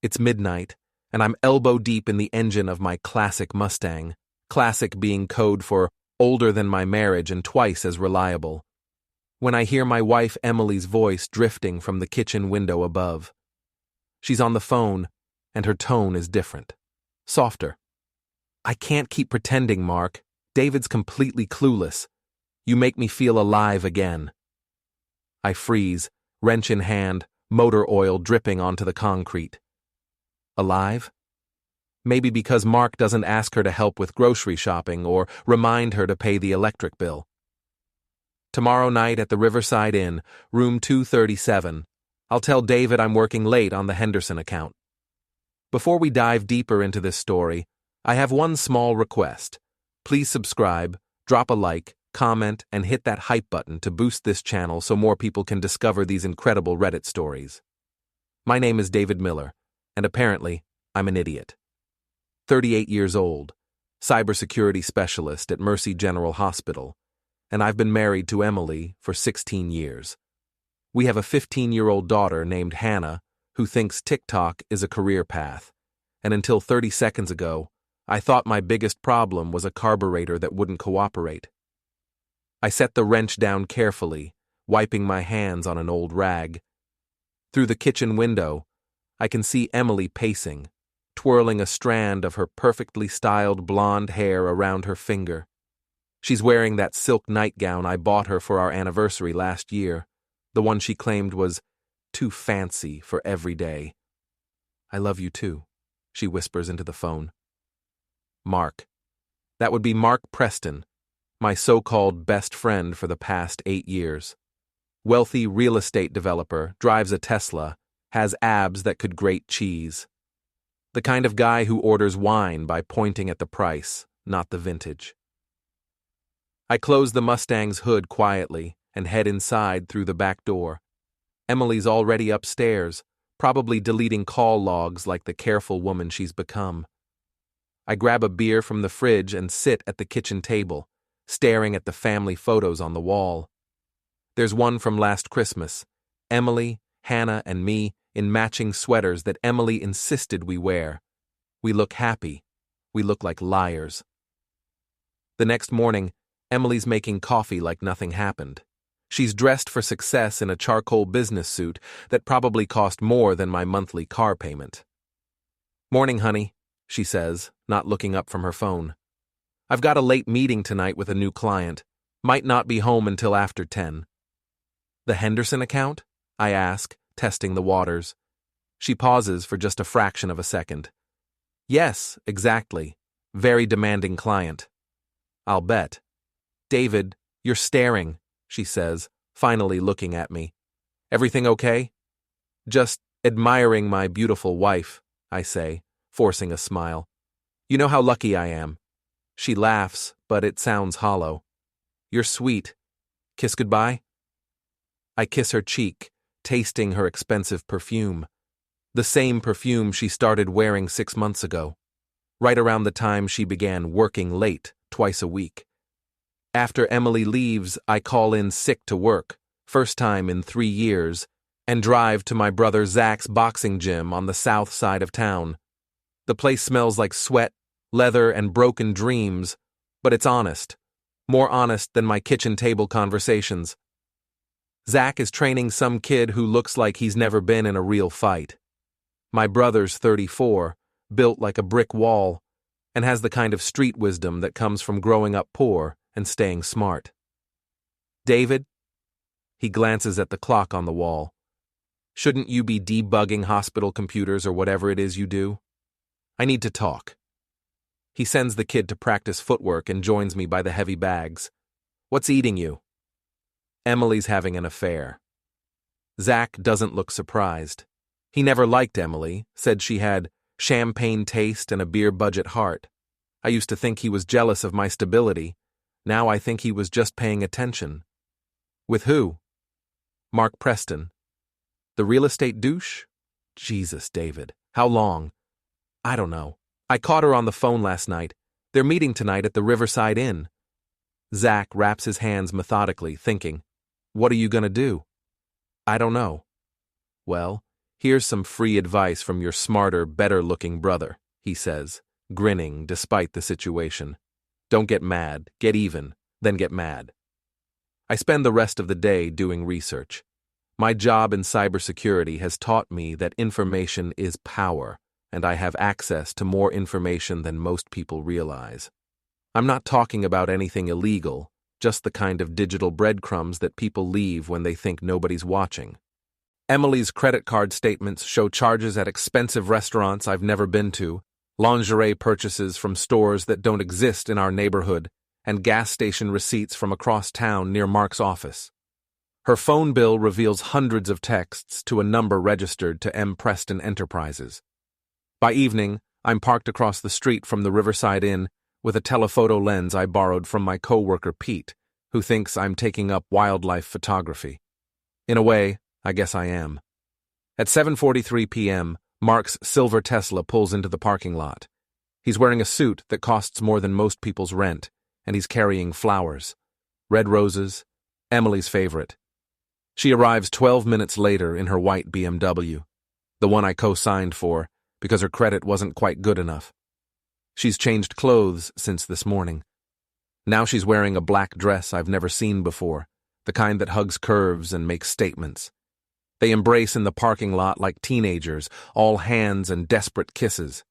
It's midnight, and I'm elbow deep in the engine of my classic Mustang, classic being code for older than my marriage and twice as reliable, when I hear my wife Emily's voice drifting from the kitchen window above. She's on the phone, and her tone is different, softer. "I can't keep pretending, Mark. David's completely clueless. You make me feel alive again." I freeze, wrench in hand, motor oil dripping onto the concrete. Alive? Maybe because Mark doesn't ask her to help with grocery shopping or remind her to pay the electric bill. Tomorrow night at the Riverside Inn, room 237, I'll tell David I'm working late on the Henderson account. Before we dive deeper into this story, I have one small request. Please subscribe, drop a like, comment, and hit that hype button to boost this channel so more people can discover these incredible Reddit stories. My name is David Miller, and apparently, I'm an idiot. 38 years old, cybersecurity specialist at Mercy General Hospital, and I've been married to Emily for 16 years. We have a 15-year-old daughter named Hannah who thinks TikTok is a career path, and until 30 seconds ago, I thought my biggest problem was a carburetor that wouldn't cooperate. I set the wrench down carefully, wiping my hands on an old rag. Through the kitchen window, I can see Emily pacing, twirling a strand of her perfectly styled blonde hair around her finger. She's wearing that silk nightgown I bought her for our anniversary last year, the one she claimed was too fancy for every day. "I love you too," she whispers into the phone. Mark. That would be Mark Preston, my so-called best friend for the past 8 years. Wealthy real estate developer, drives a Tesla, has abs that could grate cheese. The kind of guy who orders wine by pointing at the price, not the vintage. I close the Mustang's hood quietly and head inside through the back door. Emily's already upstairs, probably deleting call logs like the careful woman she's become. I grab a beer from the fridge and sit at the kitchen table, staring at the family photos on the wall. There's one from last Christmas, Emily, Hannah, and me in matching sweaters that Emily insisted we wear. We look happy. We look like liars. The next morning, Emily's making coffee like nothing happened. She's dressed for success in a charcoal business suit that probably cost more than my monthly car payment. "Morning, honey," she says, not looking up from her phone. "I've got a late meeting tonight with a new client. Might not be home until after 10. "The Henderson account?" I ask, testing the waters. She pauses for just a fraction of a second. "Yes, exactly. Very demanding client." "I'll bet." "David, you're staring," she says, finally looking at me. "Everything okay?" "Just admiring my beautiful wife," I say, forcing a smile. "You know how lucky I am." She laughs, but it sounds hollow. "You're sweet. Kiss goodbye?" I kiss her cheek, tasting her expensive perfume. The same perfume she started wearing 6 months ago, right around the time she began working late, twice a week. After Emily leaves, I call in sick to work, first time in 3 years, and drive to my brother Zach's boxing gym on the south side of town. The place smells like sweat, leather, and broken dreams, but it's honest. More honest than my kitchen table conversations. Zach is training some kid who looks like he's never been in a real fight. My brother's 34, built like a brick wall, and has the kind of street wisdom that comes from growing up poor and staying smart. "David?" He glances at the clock on the wall. "Shouldn't you be debugging hospital computers or whatever it is you do? I need to talk." He sends the kid to practice footwork and joins me by the heavy bags. "What's eating you?" "Emily's having an affair." Zach doesn't look surprised. He never liked Emily, said she had champagne taste and a beer budget heart. I used to think he was jealous of my stability. Now I think he was just paying attention. "With who?" "Mark Preston." "The real estate douche?" "Jesus, David. How long?" "I don't know. I caught her on the phone last night. They're meeting tonight at the Riverside Inn." Zach wraps his hands methodically, thinking, "What are you going to do?" "I don't know." "Well, Here's some free advice from your smarter, better-looking brother, he says, grinning despite the situation. Don't get mad, get even, then get mad. I spend the rest of the day doing research. My job in cybersecurity has taught me that information is power, and I have access to more information than most people realize. I'm not talking about anything illegal, just the kind of digital breadcrumbs that people leave when they think nobody's watching. Emily's credit card statements show charges at expensive restaurants I've never been to, lingerie purchases from stores that don't exist in our neighborhood, and gas station receipts from across town near Mark's office. Her phone bill reveals hundreds of texts to a number registered to M. Preston Enterprises. By evening, I'm parked across the street from the Riverside Inn with a telephoto lens I borrowed from my coworker Pete, who thinks I'm taking up wildlife photography. In a way, I guess I am. At 7:43 p.m., Mark's silver Tesla pulls into the parking lot. He's wearing a suit that costs more than most people's rent, and he's carrying flowers. Red roses, Emily's favorite. She arrives 12 minutes later in her white BMW, the one I co-signed for because her credit wasn't quite good enough. She's changed clothes since this morning. Now she's wearing a black dress I've never seen before, the kind that hugs curves and makes statements. They embrace in the parking lot like teenagers, all hands and desperate kisses.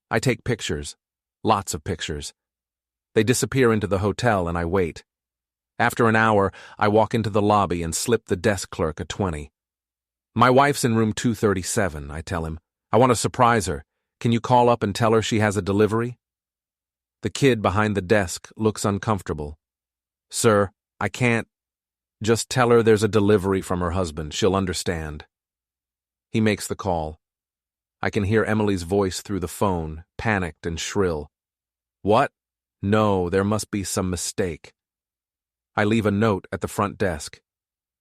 I take pictures, lots of pictures. They disappear into the hotel and I wait. After an hour, I walk into the lobby and slip the desk clerk a 20. My wife's in room 237, I tell him. I want to surprise her. Can you call up and tell her she has a delivery? The kid behind the desk looks uncomfortable. Sir, I can't. Just tell her there's a delivery from her husband. She'll understand. He makes the call. I can hear Emily's voice through the phone, panicked and shrill. What? No, there must be some mistake. I leave a note at the front desk.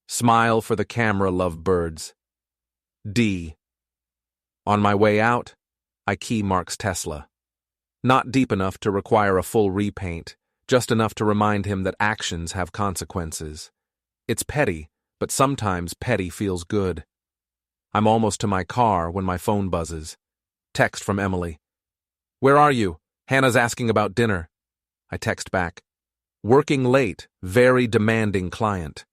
Smile for the camera, lovebirds. D. On my way out, I key Mark's Tesla. Not deep enough to require a full repaint, just enough to remind him that actions have consequences. It's petty, but sometimes petty feels good. I'm almost to my car when my phone buzzes. Text from Emily. Where are you? Hannah's asking about dinner. I text back. Working late, very demanding client.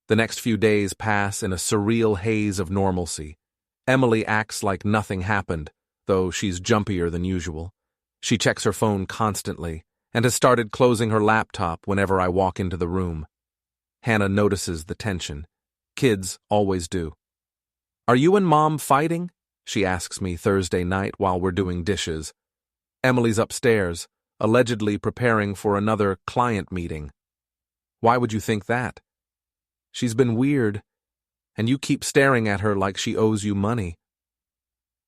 The next few days pass in a surreal haze of normalcy. Emily acts like nothing happened, though she's jumpier than usual. She checks her phone constantly and has started closing her laptop whenever I walk into the room. Hannah notices the tension. Kids always do. Are you and Mom fighting? She asks me Thursday night while we're doing dishes. Emily's upstairs, allegedly preparing for another client meeting. Why would you think that? She's been weird, and you keep staring at her like she owes you money.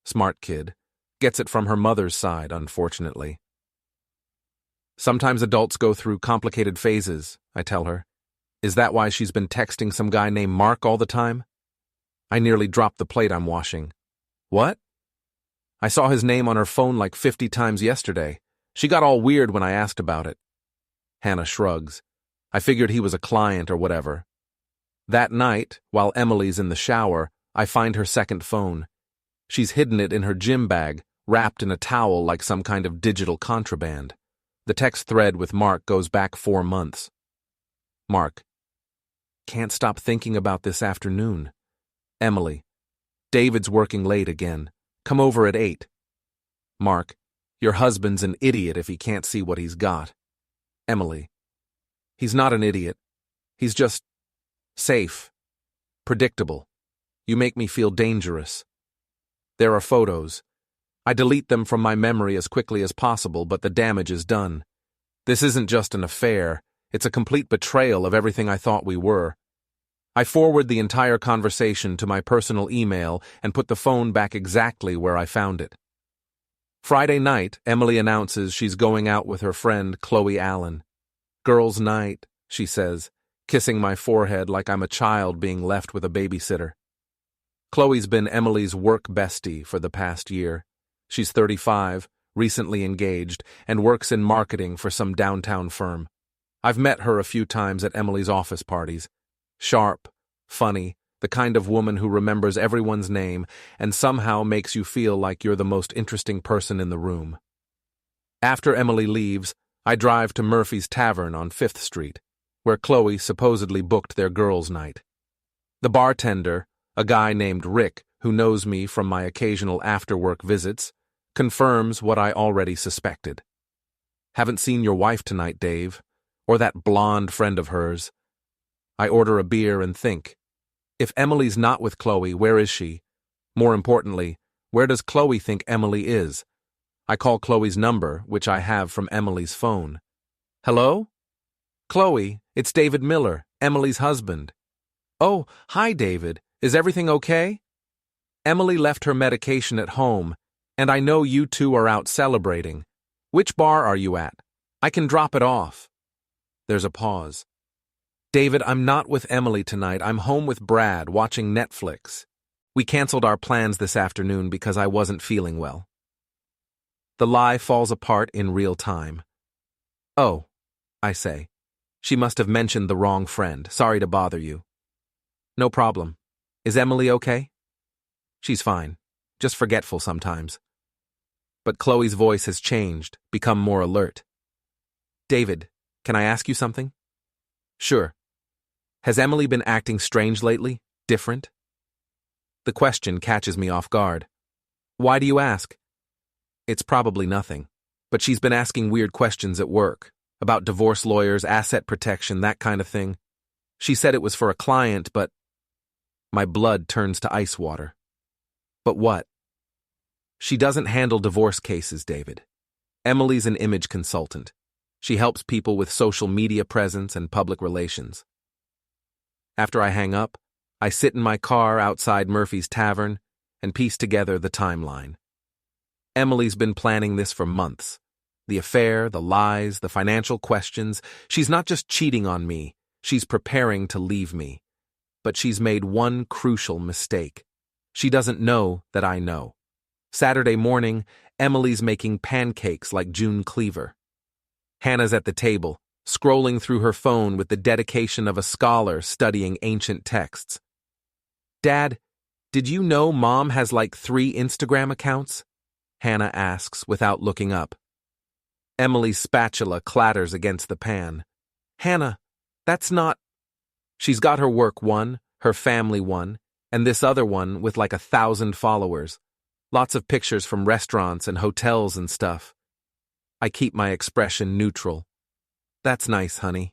Smart kid. Gets it from her mother's side, unfortunately. Sometimes adults go through complicated phases, I tell her. Is that why she's been texting some guy named Mark all the time? I nearly dropped the plate I'm washing. What? I saw his name on her phone like 50 times yesterday. She got all weird when I asked about it. Hannah shrugs. I figured he was a client or whatever. That night, while Emily's in the shower, I find her second phone. She's hidden it in her gym bag, wrapped in a towel like some kind of digital contraband. The text thread with Mark goes back 4 months. Mark. Can't stop thinking about this afternoon. Emily. David's working late again. Come over at 8. Mark. Your husband's an idiot if he can't see what he's got. Emily. He's not an idiot. He's just safe. Predictable. You make me feel dangerous. There are photos. I delete them from my memory as quickly as possible, but the damage is done. This isn't just an affair. It's a complete betrayal of everything I thought we were. I forward the entire conversation to my personal email and put the phone back exactly where I found it. Friday night, Emily announces she's going out with her friend Chloe Allen. Girls' night, she says, kissing my forehead like I'm a child being left with a babysitter. Chloe's been Emily's work bestie for the past year. She's 35, recently engaged, and works in marketing for some downtown firm. I've met her a few times at Emily's office parties. Sharp, funny, The kind of woman who remembers everyone's name and somehow makes you feel like you're the most interesting person in the room. After Emily leaves, I drive to Murphy's Tavern on 5th Street, where Chloe supposedly booked their girls' night. The bartender, a guy named Rick who knows me from my occasional after-work visits, confirms what I already suspected. Haven't seen your wife tonight, Dave, or that blonde friend of hers. I order a beer and think, if Emily's not with Chloe, where is she? More importantly, where does Chloe think Emily is? I call Chloe's number, which I have from Emily's phone. Hello? Chloe, it's David Miller, Emily's husband. Oh, hi, David. Is everything okay? Emily left her medication at home, and I know you two are out celebrating. Which bar are you at? I can drop it off. There's a pause. David, I'm not with Emily tonight. I'm home with Brad, watching Netflix. We canceled our plans this afternoon because I wasn't feeling well. The lie falls apart in real time. Oh, I say. She must have mentioned the wrong friend. Sorry to bother you. No problem. Is Emily okay? She's fine. Just forgetful sometimes. But Chloe's voice has changed, become more alert. David, can I ask you something? Sure. Has Emily been acting strange lately? Different? The question catches me off guard. Why do you ask? It's probably nothing, but she's been asking weird questions at work, about divorce lawyers, asset protection, that kind of thing. She said it was for a client, but my blood turns to ice water. But what? She doesn't handle divorce cases, David. Emily's an image consultant. She helps people with social media presence and public relations. After I hang up, I sit in my car outside Murphy's Tavern and piece together the timeline. Emily's been planning this for months. The affair, the lies, the financial questions. She's not just cheating on me, she's preparing to leave me. But she's made one crucial mistake. She doesn't know that I know. Saturday morning, Emily's making pancakes like June Cleaver. Hannah's at the table, scrolling through her phone with the dedication of a scholar studying ancient texts. Dad, did you know Mom has like 3 Instagram accounts? Hannah asks without looking up. Emily's spatula clatters against the pan. Hannah, that's not... She's got her work one, her family one, and this other one with like 1,000 followers. Lots of pictures from restaurants and hotels and stuff. I keep my expression neutral. That's nice, honey.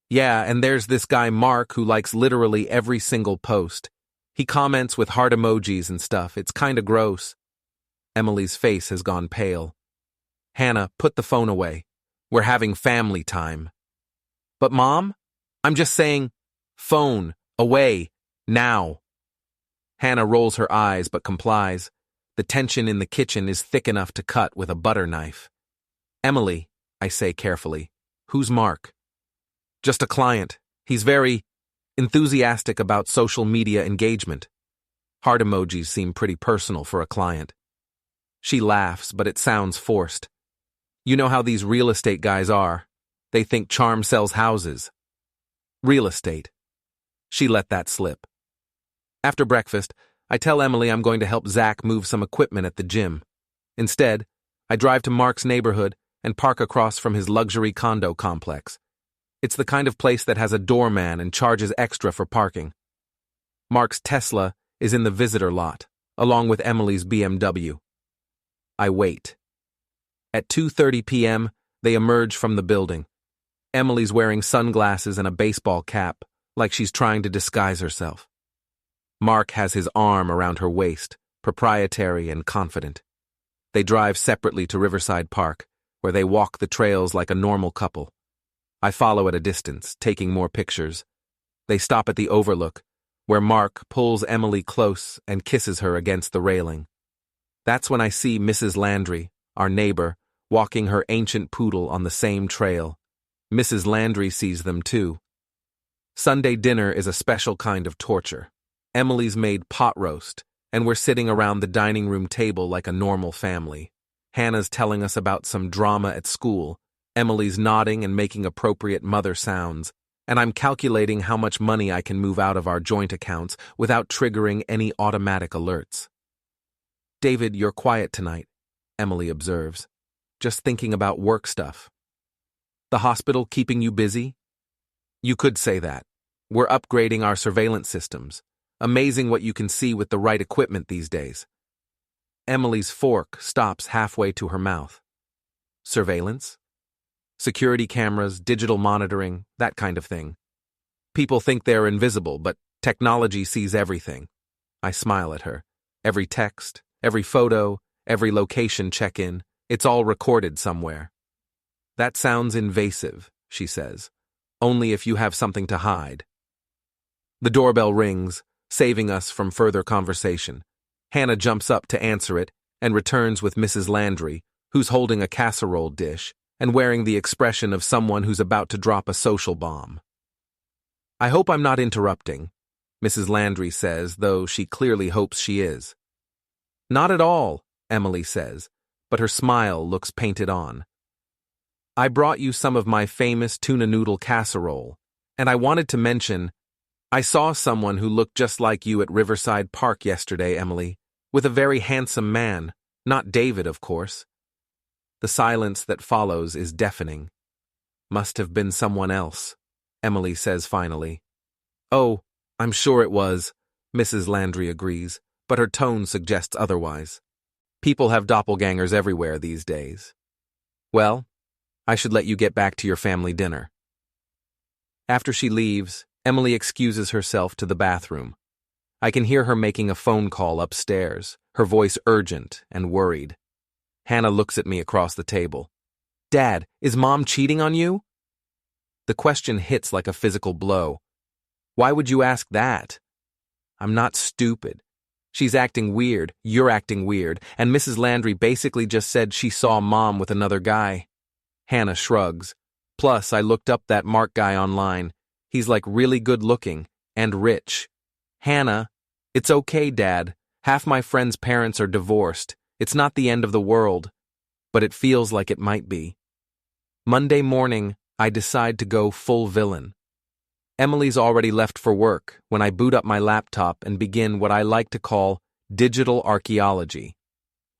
Yeah, and there's this guy Mark who likes literally every single post. He comments with heart emojis and stuff. It's kinda gross. Emily's face has gone pale. Hannah, put the phone away. We're having family time. But Mom, I'm just saying, phone, away, now. Hannah rolls her eyes but complies. The tension in the kitchen is thick enough to cut with a butter knife. Emily, I say carefully, who's Mark? Just a client. He's very enthusiastic about social media engagement. Heart emojis seem pretty personal for a client. She laughs, but it sounds forced. You know how these real estate guys are. They think charm sells houses. Real estate. She let that slip. After breakfast, I tell Emily I'm going to help Zach move some equipment at the gym. Instead, I drive to Mark's neighborhood and park across from his luxury condo complex. It's the kind of place that has a doorman and charges extra for parking. Mark's Tesla is in the visitor lot, along with Emily's BMW. I wait. At 2:30 p.m., they emerge from the building. Emily's wearing sunglasses and a baseball cap, like she's trying to disguise herself. Mark has his arm around her waist, proprietary and confident. They drive separately to Riverside Park, where they walk the trails like a normal couple. I follow at a distance, taking more pictures. They stop at the overlook, where Mark pulls Emily close and kisses her against the railing. That's when I see Mrs. Landry, our neighbor, walking her ancient poodle on the same trail. Mrs. Landry sees them too. Sunday dinner is a special kind of torture. Emily's made pot roast, and we're sitting around the dining room table like a normal family. Hannah's telling us about some drama at school. Emily's nodding and making appropriate mother sounds, and I'm calculating how much money I can move out of our joint accounts without triggering any automatic alerts. David, you're quiet tonight, Emily observes. Just thinking about work stuff. The hospital keeping you busy? You could say that. We're upgrading our surveillance systems. Amazing what you can see with the right equipment these days. Emily's fork stops halfway to her mouth. Surveillance? Security cameras, digital monitoring, that kind of thing. People think they're invisible, but technology sees everything. I smile at her. Every text, every photo, every location check-in, it's all recorded somewhere. That sounds invasive, she says. Only if you have something to hide. The doorbell rings, saving us from further conversation. Hannah jumps up to answer it and returns with Mrs. Landry, who's holding a casserole dish and wearing the expression of someone who's about to drop a social bomb. I hope I'm not interrupting, Mrs. Landry says, though she clearly hopes she is. Not at all, Emily says, but her smile looks painted on. I brought you some of my famous tuna noodle casserole, and I wanted to mention, I saw someone who looked just like you at Riverside Park yesterday, Emily, with a very handsome man, not David, of course. The silence that follows is deafening. Must have been someone else, Emily says finally. Oh, I'm sure it was, Mrs. Landry agrees, but her tone suggests otherwise. People have doppelgangers everywhere these days. Well, I should let you get back to your family dinner. After she leaves, Emily excuses herself to the bathroom. I can hear her making a phone call upstairs, her voice urgent and worried. Hannah looks at me across the table. Dad, is Mom cheating on you? The question hits like a physical blow. Why would you ask that? I'm not stupid. She's acting weird, you're acting weird, and Mrs. Landry basically just said she saw Mom with another guy. Hannah shrugs. Plus, I looked up that Mark guy online. He's like really good looking and rich. Hannah, it's okay, Dad. Half my friends' parents are divorced. It's not the end of the world. But it feels like it might be. Monday morning, I decide to go full villain. Emily's already left for work when I boot up my laptop and begin what I like to call digital archaeology.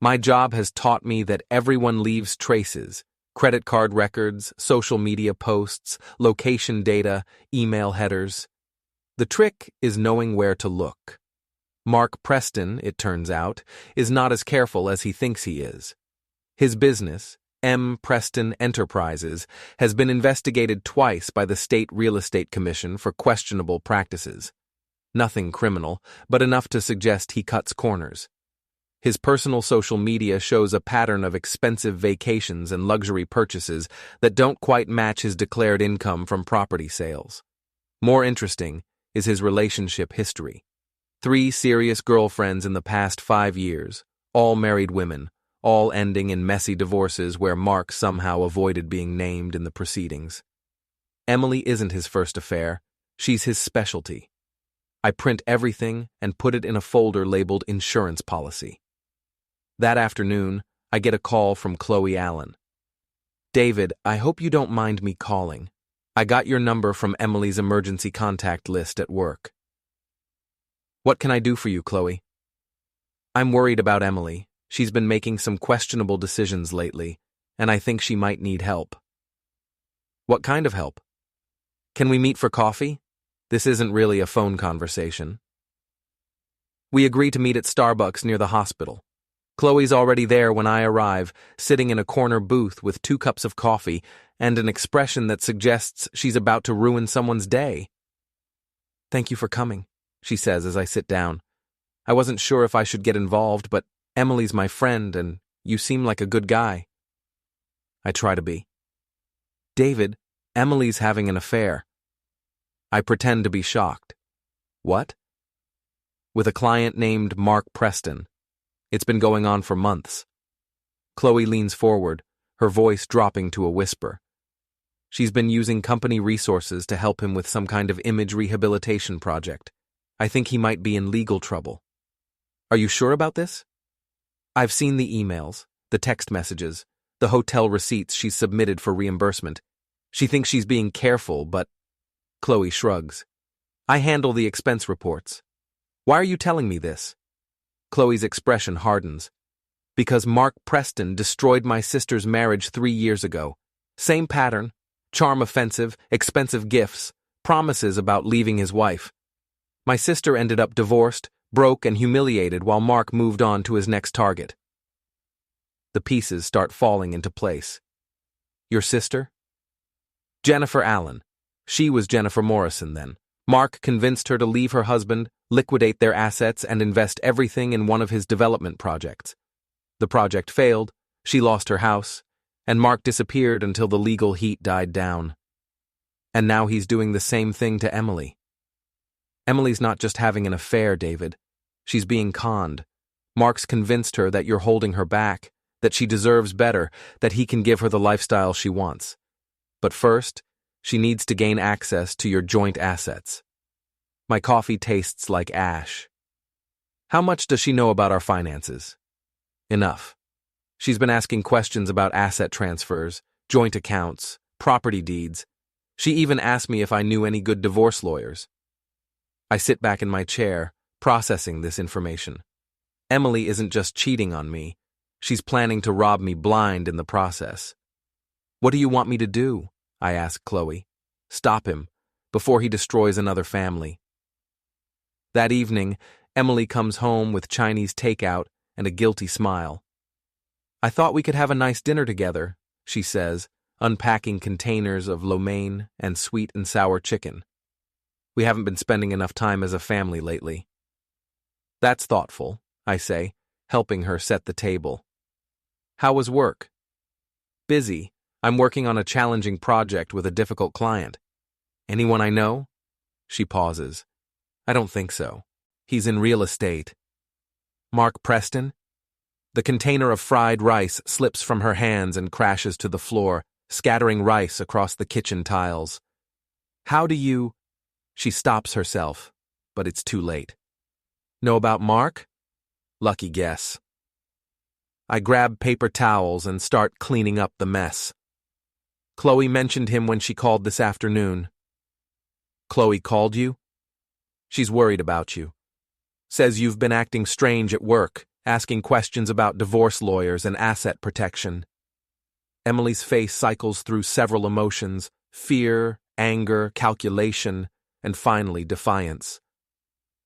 My job has taught me that everyone leaves traces, credit card records, social media posts, location data, email headers. The trick is knowing where to look. Mark Preston, it turns out, is not as careful as he thinks he is. His business, M. Preston Enterprises, has been investigated twice by the State Real Estate Commission for questionable practices. Nothing criminal, but enough to suggest he cuts corners. His personal social media shows a pattern of expensive vacations and luxury purchases that don't quite match his declared income from property sales. More interesting is his relationship history. 3 serious girlfriends in the past 5 years, all married women, all ending in messy divorces where Mark somehow avoided being named in the proceedings. Emily isn't his first affair, she's his specialty. I print everything and put it in a folder labeled insurance policy. That afternoon, I get a call from Chloe Allen. David, I hope you don't mind me calling. I got your number from Emily's emergency contact list at work. What can I do for you, Chloe? I'm worried about Emily. She's been making some questionable decisions lately, and I think she might need help. What kind of help? Can we meet for coffee? This isn't really a phone conversation. We agree to meet at Starbucks near the hospital. Chloe's already there when I arrive, sitting in a corner booth with 2 cups of coffee and an expression that suggests she's about to ruin someone's day. Thank you for coming, she says as I sit down. I wasn't sure if I should get involved, but Emily's my friend, and you seem like a good guy. I try to be. David, Emily's having an affair. I pretend to be shocked. What? With a client named Mark Preston. It's been going on for months. Chloe leans forward, her voice dropping to a whisper. She's been using company resources to help him with some kind of image rehabilitation project. I think he might be in legal trouble. Are you sure about this? I've seen the emails, the text messages, the hotel receipts she's submitted for reimbursement. She thinks she's being careful, but Chloe shrugs. I handle the expense reports. Why are you telling me this? Chloe's expression hardens. Because Mark Preston destroyed my sister's marriage 3 years ago. Same pattern, charm offensive, expensive gifts, promises about leaving his wife. My sister ended up divorced, broke, and humiliated while Mark moved on to his next target. The pieces start falling into place. Your sister? Jennifer Allen. She was Jennifer Morrison then. Mark convinced her to leave her husband, liquidate their assets, and invest everything in one of his development projects. The project failed, she lost her house, and Mark disappeared until the legal heat died down. And now he's doing the same thing to Emily. Emily's not just having an affair, David. She's being conned. Mark's convinced her that you're holding her back, that she deserves better, that he can give her the lifestyle she wants. But first, she needs to gain access to your joint assets. My coffee tastes like ash. How much does she know about our finances? Enough. She's been asking questions about asset transfers, joint accounts, property deeds. She even asked me if I knew any good divorce lawyers. I sit back in my chair, processing this information. Emily isn't just cheating on me. She's planning to rob me blind in the process. What do you want me to do? I ask Chloe. Stop him, before he destroys another family. That evening, Emily comes home with Chinese takeout and a guilty smile. I thought we could have a nice dinner together, she says, unpacking containers of lo mein and sweet and sour chicken. We haven't been spending enough time as a family lately. That's thoughtful, I say, helping her set the table. How was work? Busy. I'm working on a challenging project with a difficult client. Anyone I know? She pauses. I don't think so. He's in real estate. Mark Preston? The container of fried rice slips from her hands and crashes to the floor, scattering rice across the kitchen tiles. How do you... She stops herself, but it's too late. Know about Mark? Lucky guess. I grab paper towels and start cleaning up the mess. Chloe mentioned him when she called this afternoon. Chloe called you? She's worried about you. Says you've been acting strange at work, asking questions about divorce lawyers and asset protection. Emily's face cycles through several emotions: fear, anger, calculation, and finally defiance.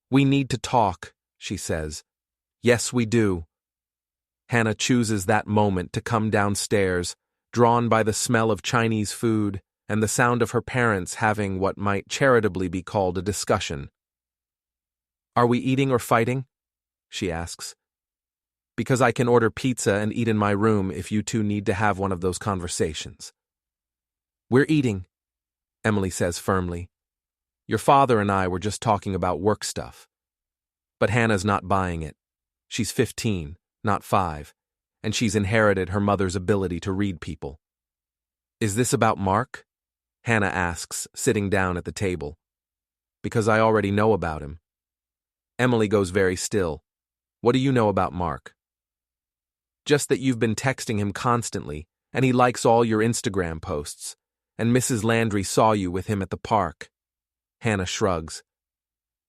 We need to talk, she says. Yes, we do. Hannah chooses that moment to come downstairs, drawn by the smell of Chinese food and the sound of her parents having what might charitably be called a discussion. Are we eating or fighting? She asks. Because I can order pizza and eat in my room if you two need to have one of those conversations. We're eating, Emily says firmly. Your father and I were just talking about work stuff. But Hannah's not buying it. She's 15, not 5, and she's inherited her mother's ability to read people. Is this about Mark? Hannah asks, sitting down at the table. Because I already know about him. Emily goes very still. What do you know about Mark? Just that you've been texting him constantly, and he likes all your Instagram posts, and Mrs. Landry saw you with him at the park. Hannah shrugs.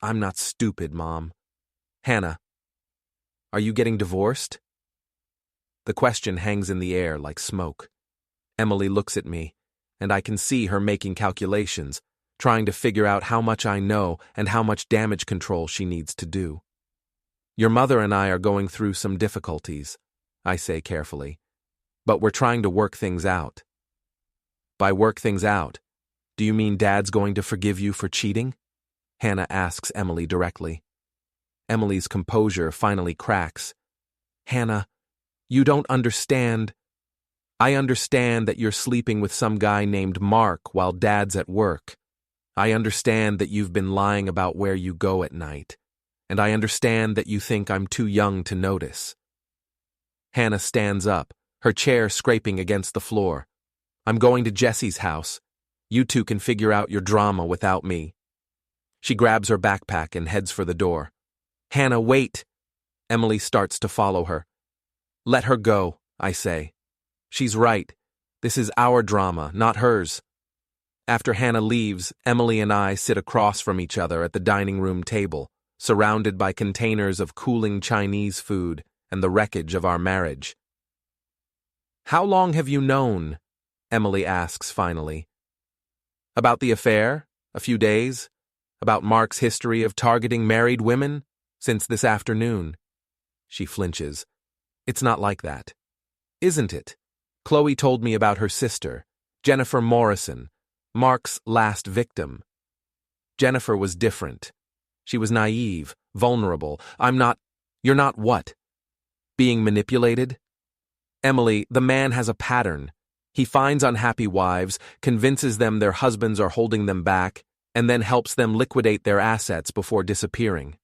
I'm not stupid, Mom. Hannah, are you getting divorced? The question hangs in the air like smoke. Emily looks at me, and I can see her making calculations, trying to figure out how much I know and how much damage control she needs to do. Your mother and I are going through some difficulties, I say carefully, but we're trying to work things out. By work things out, do you mean Dad's going to forgive you for cheating? Hannah asks Emily directly. Emily's composure finally cracks. Hannah, you don't understand. I understand that you're sleeping with some guy named Mark while Dad's at work. I understand that you've been lying about where you go at night. And I understand that you think I'm too young to notice. Hannah stands up, her chair scraping against the floor. I'm going to Jesse's house. You two can figure out your drama without me. She grabs her backpack and heads for the door. Hannah, wait! Emily starts to follow her. Let her go, I say. She's right. This is our drama, not hers. After Hannah leaves, Emily and I sit across from each other at the dining room table, surrounded by containers of cooling Chinese food and the wreckage of our marriage. "How long have you known?" Emily asks finally. "About the affair? A few days? About Mark's history of targeting married women? Since this afternoon." She flinches. "It's not like that." "Isn't it? Chloe told me about her sister, Jennifer Morrison, Mark's last victim. Jennifer was different. She was naive, vulnerable. I'm not—" "You're not what? Being manipulated?" "Emily, the man has a pattern. He finds unhappy wives, convinces them their husbands are holding them back, and then helps them liquidate their assets before disappearing.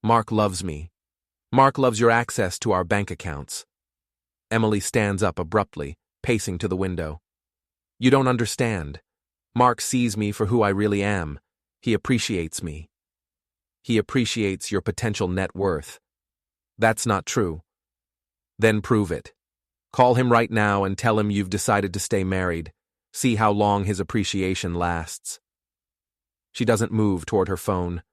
Mark loves me. Mark loves your access to our bank accounts." Emily stands up abruptly, pacing to the window. "You don't understand. Mark sees me for who I really am. He appreciates me. He appreciates your potential net worth." "That's not true." "Then prove it. Call him right now and tell him you've decided to stay married. See how long his appreciation lasts." She doesn't move toward her phone.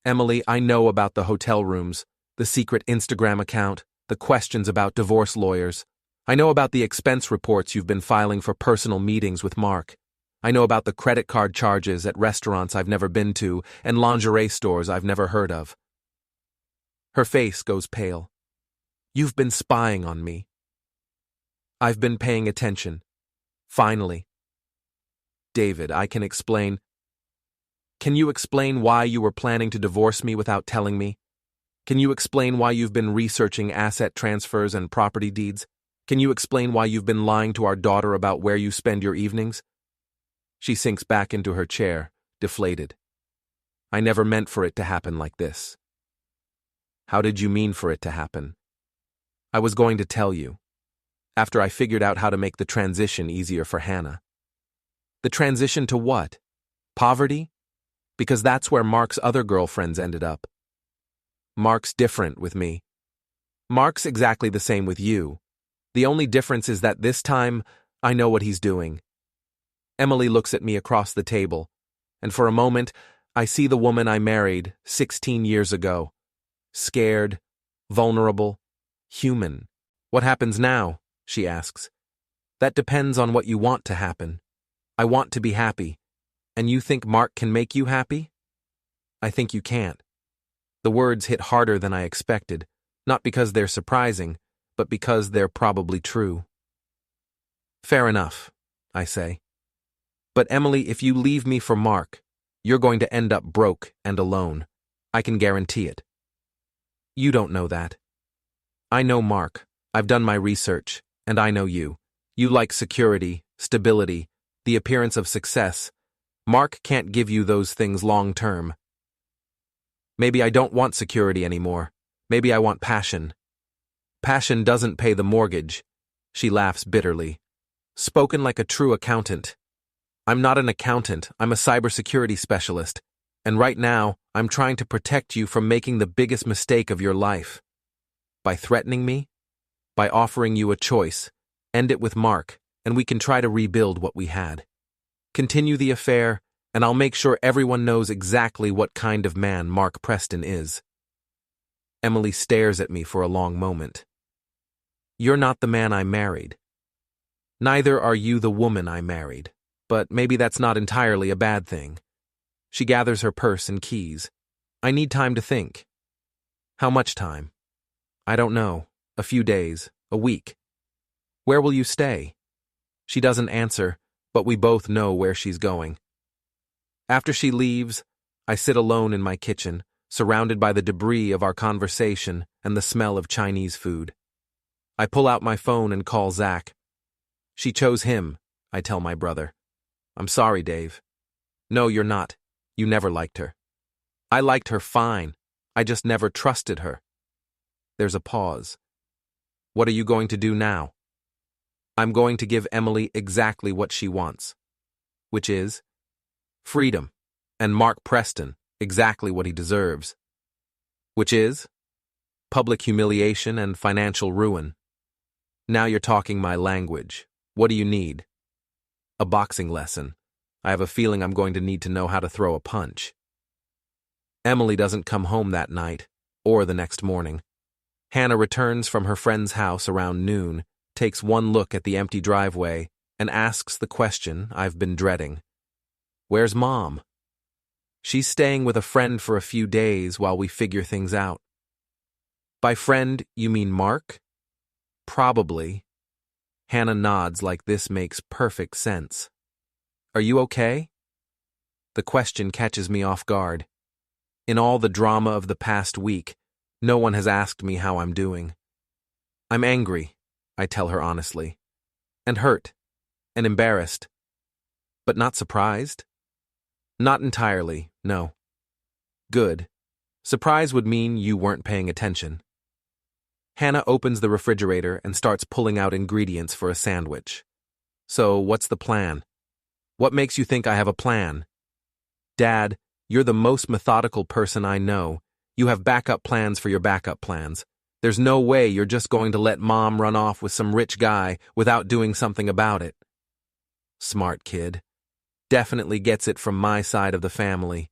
"Emily, I know about the hotel rooms, the secret Instagram account, the questions about divorce lawyers. I know about the expense reports you've been filing for personal meetings with Mark. I know about the credit card charges at restaurants I've never been to and lingerie stores I've never heard of." Her face goes pale. "You've been spying on me." "I've been paying attention. Finally." "David, I can explain." "Can you explain why you were planning to divorce me without telling me? Can you explain why you've been researching asset transfers and property deeds? Can you explain why you've been lying to our daughter about where you spend your evenings?" She sinks back into her chair, deflated. "I never meant for it to happen like this." "How did you mean for it to happen?" "I was going to tell you. After I figured out how to make the transition easier for Hannah." "The transition to what? Poverty? Because that's where Mark's other girlfriends ended up." "Mark's different with me." "Mark's exactly the same with you. The only difference is that this time, I know what he's doing." Emily looks at me across the table, and for a moment, I see the woman I married 16 years ago. Scared, vulnerable, human. "What happens now?" she asks. "That depends on what you want to happen. I want to be happy. And you think Mark can make you happy?" "I think you can't." The words hit harder than I expected, not because they're surprising, but because they're probably true. "Fair enough," I say. "But Emily, if you leave me for Mark, you're going to end up broke and alone. I can guarantee it." "You don't know that." "I know Mark. I've done my research, and I know you. You like security, stability, the appearance of success. Mark can't give you those things long term." "Maybe I don't want security anymore. Maybe I want passion." "Passion doesn't pay the mortgage." She laughs bitterly. "Spoken like a true accountant." "I'm not an accountant, I'm a cybersecurity specialist. And right now, I'm trying to protect you from making the biggest mistake of your life." "By threatening me?" "By offering you a choice. End it with Mark, and we can try to rebuild what we had. Continue the affair, and I'll make sure everyone knows exactly what kind of man Mark Preston is." Emily stares at me for a long moment. "You're not the man I married. Neither are you the woman I married. But maybe that's not entirely a bad thing." She gathers her purse and keys. "I need time to think." "How much time?" "I don't know. A few days. A week." "Where will you stay?" She doesn't answer, but we both know where she's going. After she leaves, I sit alone in my kitchen, surrounded by the debris of our conversation and the smell of Chinese food. I pull out my phone and call Zach. "She chose him," I tell my brother. "I'm sorry, Dave." "No, you're not. You never liked her." "I liked her fine. I just never trusted her." There's a pause. "What are you going to do now?" "I'm going to give Emily exactly what she wants." "Which is?" "Freedom. And Mark Preston, exactly what he deserves." "Which is?" "Public humiliation and financial ruin." "Now you're talking my language. What do you need?" "A boxing lesson." I have a feeling I'm going to need to know how to throw a punch. Emily doesn't come home that night, or the next morning. Hannah returns from her friend's house around noon, takes one look at the empty driveway, and asks the question I've been dreading. Where's Mom? She's staying with a friend for a few days while we figure things out. By friend, you mean Mark? Probably. Hannah nods like this makes perfect sense. Are you okay? The question catches me off guard. In all the drama of the past week, no one has asked me how I'm doing. I'm angry, I tell her honestly, and hurt, and embarrassed. But not surprised? Not entirely, no. Good. Surprise would mean you weren't paying attention. Hannah opens the refrigerator and starts pulling out ingredients for a sandwich. So, what's the plan? What makes you think I have a plan? Dad, you're the most methodical person I know. You have backup plans for your backup plans. There's no way you're just going to let Mom run off with some rich guy without doing something about it. Smart kid. Definitely gets it from my side of the family.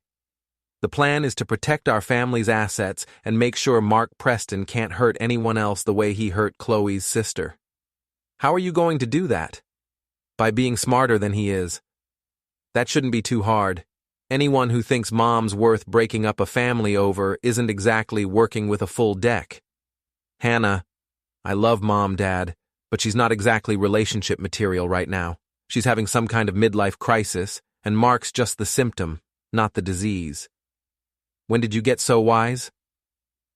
The plan is to protect our family's assets and make sure Mark Preston can't hurt anyone else the way he hurt Chloe's sister. How are you going to do that? By being smarter than he is. That shouldn't be too hard. Anyone who thinks Mom's worth breaking up a family over isn't exactly working with a full deck. Hannah, I love Mom, Dad, but she's not exactly relationship material right now. She's having some kind of midlife crisis, and Mark's just the symptom, not the disease. When did you get so wise?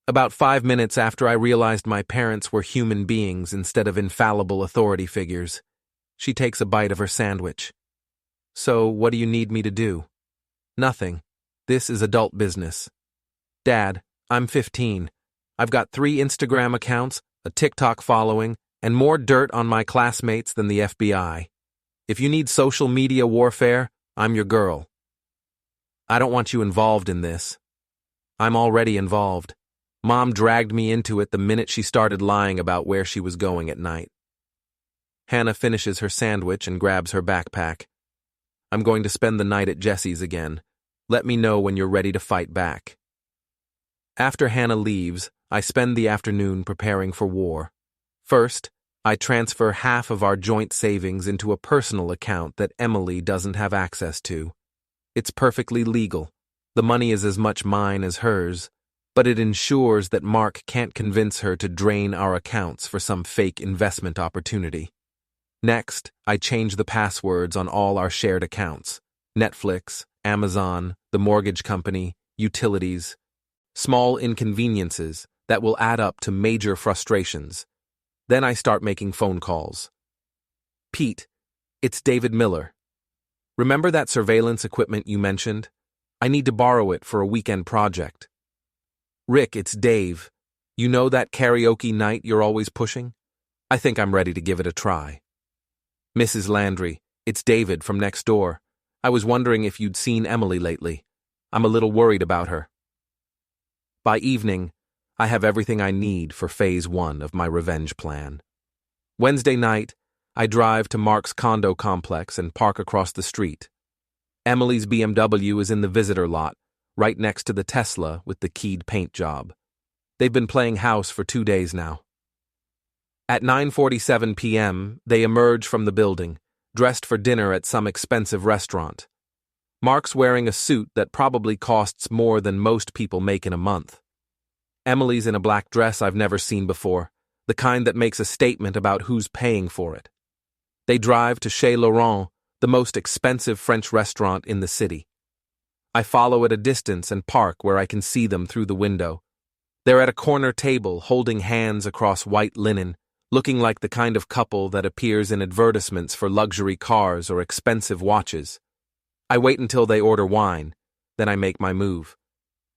About 5 minutes after I realized my parents were human beings instead of infallible authority figures. She takes a bite of her sandwich. So, what do you need me to do? Nothing. This is adult business. Dad, I'm 15. I've got 3 Instagram accounts, a TikTok following, and more dirt on my classmates than the FBI. If you need social media warfare, I'm your girl. I don't want you involved in this. I'm already involved. Mom dragged me into it the minute she started lying about where she was going at night. Hannah finishes her sandwich and grabs her backpack. I'm going to spend the night at Jesse's again. Let me know when you're ready to fight back. After Hannah leaves, I spend the afternoon preparing for war. First, I transfer half of our joint savings into a personal account that Emily doesn't have access to. It's perfectly legal. The money is as much mine as hers, but it ensures that Mark can't convince her to drain our accounts for some fake investment opportunity. Next, I change the passwords on all our shared accounts: Netflix, Amazon, the mortgage company, utilities. Small inconveniences that will add up to major frustrations. Then I start making phone calls. Pete, it's David Miller. Remember that surveillance equipment you mentioned? I need to borrow it for a weekend project. Rick, it's Dave. You know that karaoke night you're always pushing? I think I'm ready to give it a try. Mrs. Landry, it's David from next door. I was wondering if you'd seen Emily lately. I'm a little worried about her. By evening, I have everything I need for phase 1 of my revenge plan. Wednesday night, I drive to Mark's condo complex and park across the street. Emily's BMW is in the visitor lot, right next to the Tesla with the keyed paint job. They've been playing house for 2 days now. At 9:47 p.m., they emerge from the building, dressed for dinner at some expensive restaurant. Mark's wearing a suit that probably costs more than most people make in a month. Emily's in a black dress I've never seen before, the kind that makes a statement about who's paying for it. They drive to Chez Laurent, the most expensive French restaurant in the city. I follow at a distance and park where I can see them through the window. They're at a corner table holding hands across white linen, looking like the kind of couple that appears in advertisements for luxury cars or expensive watches. I wait until they order wine, then I make my move.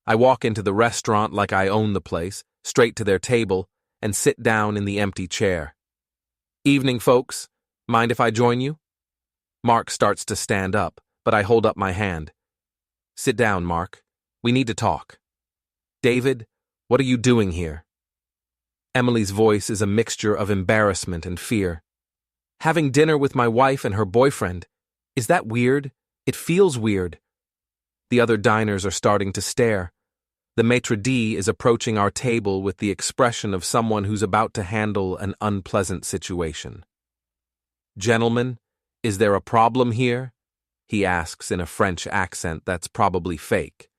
I walk into the restaurant like I own the place, straight to their table, and sit down in the empty chair. Evening, folks. Mind if I join you? Mark starts to stand up, but I hold up my hand. Sit down, Mark. We need to talk. David, what are you doing here? Emily's voice is a mixture of embarrassment and fear. Having dinner with my wife and her boyfriend. Is that weird? It feels weird. The other diners are starting to stare. The maitre d' is approaching our table with the expression of someone who's about to handle an unpleasant situation. "Gentlemen, is there a problem here?" he asks in a French accent that's probably fake.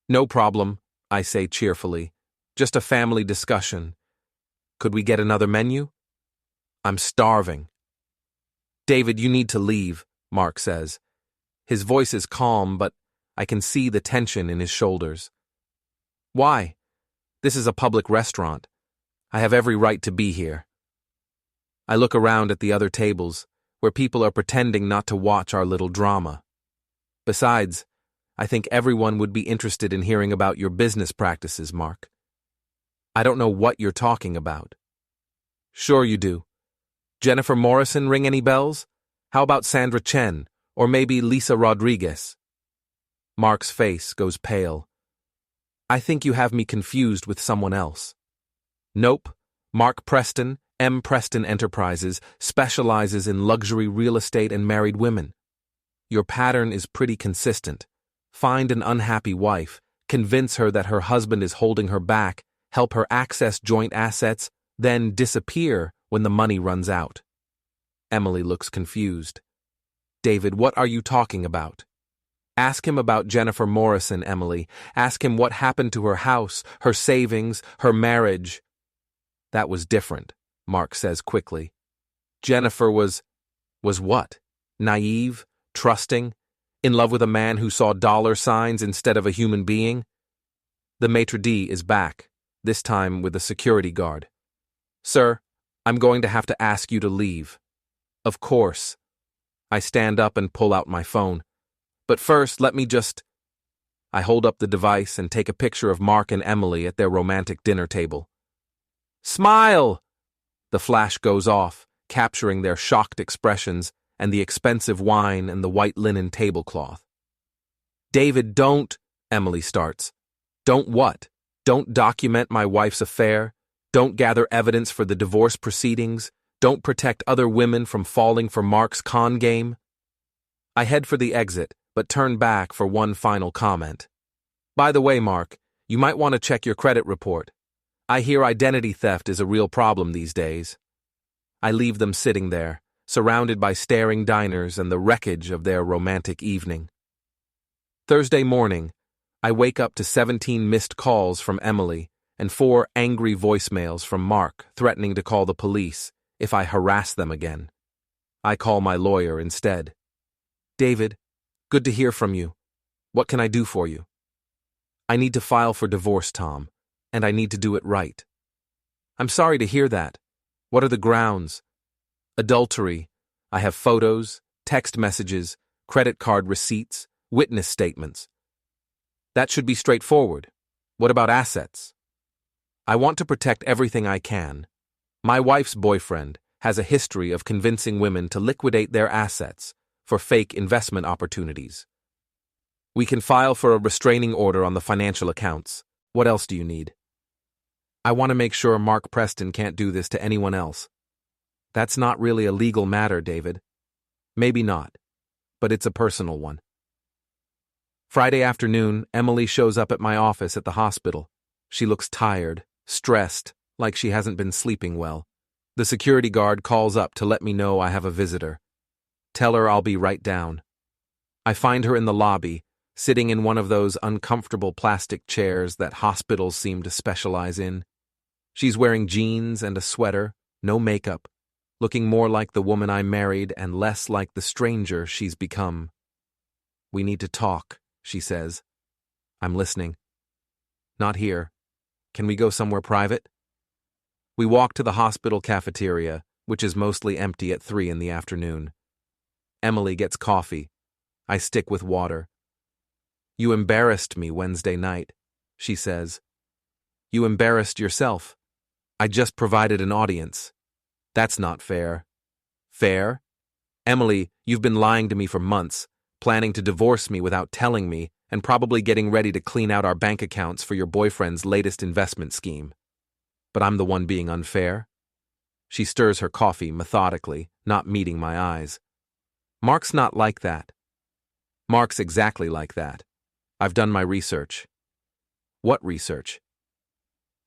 "No problem," I say cheerfully. "Just a family discussion. Could we get another menu?" "I'm starving." "David, you need to leave," Mark says. His voice is calm, but I can see the tension in his shoulders. "Why? This is a public restaurant. I have every right to be here." I look around at the other tables, where people are pretending not to watch our little drama. Besides, I think everyone would be interested in hearing about your business practices, Mark. "I don't know what you're talking about." "Sure you do. Jennifer Morrison ring any bells? How about Sandra Chen, or maybe Lisa Rodriguez?" Mark's face goes pale. "I think you have me confused with someone else." "Nope. Mark Preston, M. Preston Enterprises, specializes in luxury real estate and married women. Your pattern is pretty consistent. Find an unhappy wife, convince her that her husband is holding her back, help her access joint assets, then disappear when the money runs out." Emily looks confused. "David, what are you talking about?" "Ask him about Jennifer Morrison, Emily. Ask him what happened to her house, her savings, her marriage." "That was different," Mark says quickly. "Jennifer was what? Naive? Trusting? In love with a man who saw dollar signs instead of a human being?" The maitre d' is back, this time with a security guard. "Sir, I'm going to have to ask you to leave." "Of course." I stand up and pull out my phone. "But first, let me just—" I hold up the device and take a picture of Mark and Emily at their romantic dinner table. "Smile!" The flash goes off, capturing their shocked expressions and the expensive wine and the white linen tablecloth. "David, don't," Emily starts. "Don't what? Don't document my wife's affair? Don't gather evidence for the divorce proceedings? Don't protect other women from falling for Mark's con game?" I head for the exit, but turn back for one final comment. "By the way, Mark, you might want to check your credit report. I hear identity theft is a real problem these days." I leave them sitting there, surrounded by staring diners and the wreckage of their romantic evening. Thursday morning, I wake up to 17 missed calls from Emily and 4 angry voicemails from Mark threatening to call the police if I harass them again. I call my lawyer instead. "David, good to hear from you. What can I do for you?" "I need to file for divorce, Tom, and I need to do it right." "I'm sorry to hear that. What are the grounds?" "Adultery. I have photos, text messages, credit card receipts, witness statements." "That should be straightforward. What about assets?" "I want to protect everything I can. My wife's boyfriend has a history of convincing women to liquidate their assets for fake investment opportunities. We can file for a restraining order on the financial accounts. What else do you need?" "I want to make sure Mark Preston can't do this to anyone else." "That's not really a legal matter, David." "Maybe not, but it's a personal one." Friday afternoon, Emily shows up at my office at the hospital. She looks tired, stressed, like she hasn't been sleeping well. The security guard calls up to let me know I have a visitor. Tell her I'll be right down. I find her in the lobby, sitting in one of those uncomfortable plastic chairs that hospitals seem to specialize in. She's wearing jeans and a sweater, no makeup, looking more like the woman I married and less like the stranger she's become. "We need to talk," she says. I'm listening. "Not here. Can we go somewhere private?" We walk to the hospital cafeteria, which is mostly empty at 3 in the afternoon. Emily gets coffee. I stick with water. "You embarrassed me Wednesday night," she says. "You embarrassed yourself. I just provided an audience. That's not fair." "Fair? Emily, you've been lying to me for months, planning to divorce me without telling me, and probably getting ready to clean out our bank accounts for your boyfriend's latest investment scheme. But I'm the one being unfair?" She stirs her coffee methodically, not meeting my eyes. "Mark's not like that. Mark's exactly like that. I've done my research. What research?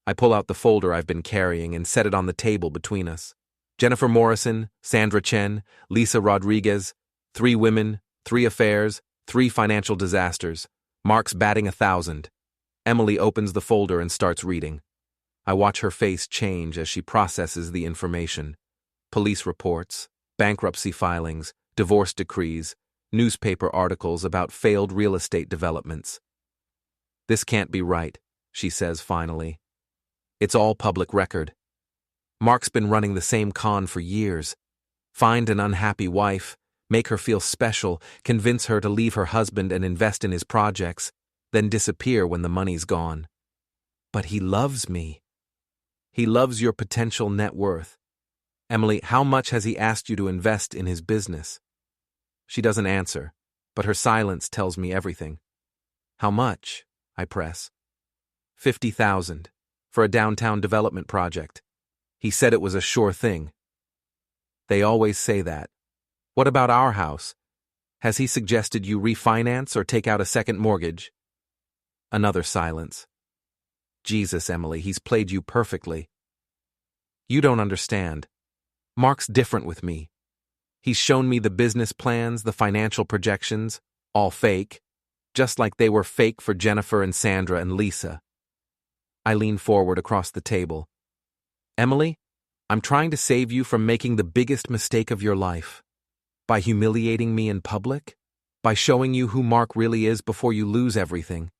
I pull out the folder I've been carrying and set it on the table between us. Jennifer Morrison, Sandra Chen, Lisa Rodriguez, 3 women, 3 affairs, 3 financial disasters. Mark's batting 1,000. Emily opens the folder and starts reading. I watch her face change as she processes the information. Police reports, bankruptcy filings, divorce decrees, newspaper articles about failed real estate developments. This can't be right, she says finally. It's all public record. Mark's been running the same con for years. Find an unhappy wife, make her feel special, convince her to leave her husband and invest in his projects, then disappear when the money's gone. But he loves me. He loves your potential net worth. Emily, how much has he asked you to invest in his business? She doesn't answer, but her silence tells me everything. How much? I press. 50,000 for a downtown development project. He said it was a sure thing. They always say that. What about our house? Has he suggested you refinance or take out a second mortgage? Another silence. Jesus, Emily, he's played you perfectly. You don't understand. Mark's different with me. He's shown me the business plans, the financial projections, all fake, just like they were fake for Jennifer and Sandra and Lisa. I lean forward across the table. Emily, I'm trying to save you from making the biggest mistake of your life. By humiliating me in public? By showing you who Mark really is before you lose everything?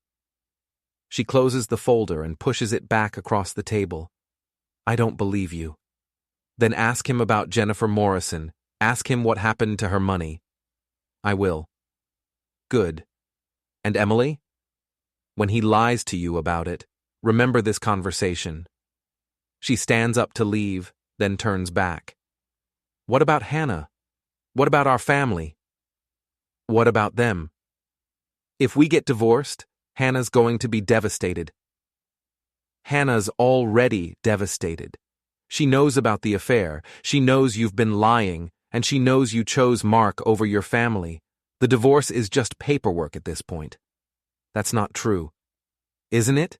She closes the folder and pushes it back across the table. I don't believe you. Then ask him about Jennifer Morrison. Ask him what happened to her money. I will. Good. And Emily? When he lies to you about it, remember this conversation. She stands up to leave, then turns back. What about Hannah? What about our family? What about them? If we get divorced, Hannah's going to be devastated. Hannah's already devastated. She knows about the affair, she knows you've been lying, and she knows you chose Mark over your family. The divorce is just paperwork at this point. That's not true. Isn't it?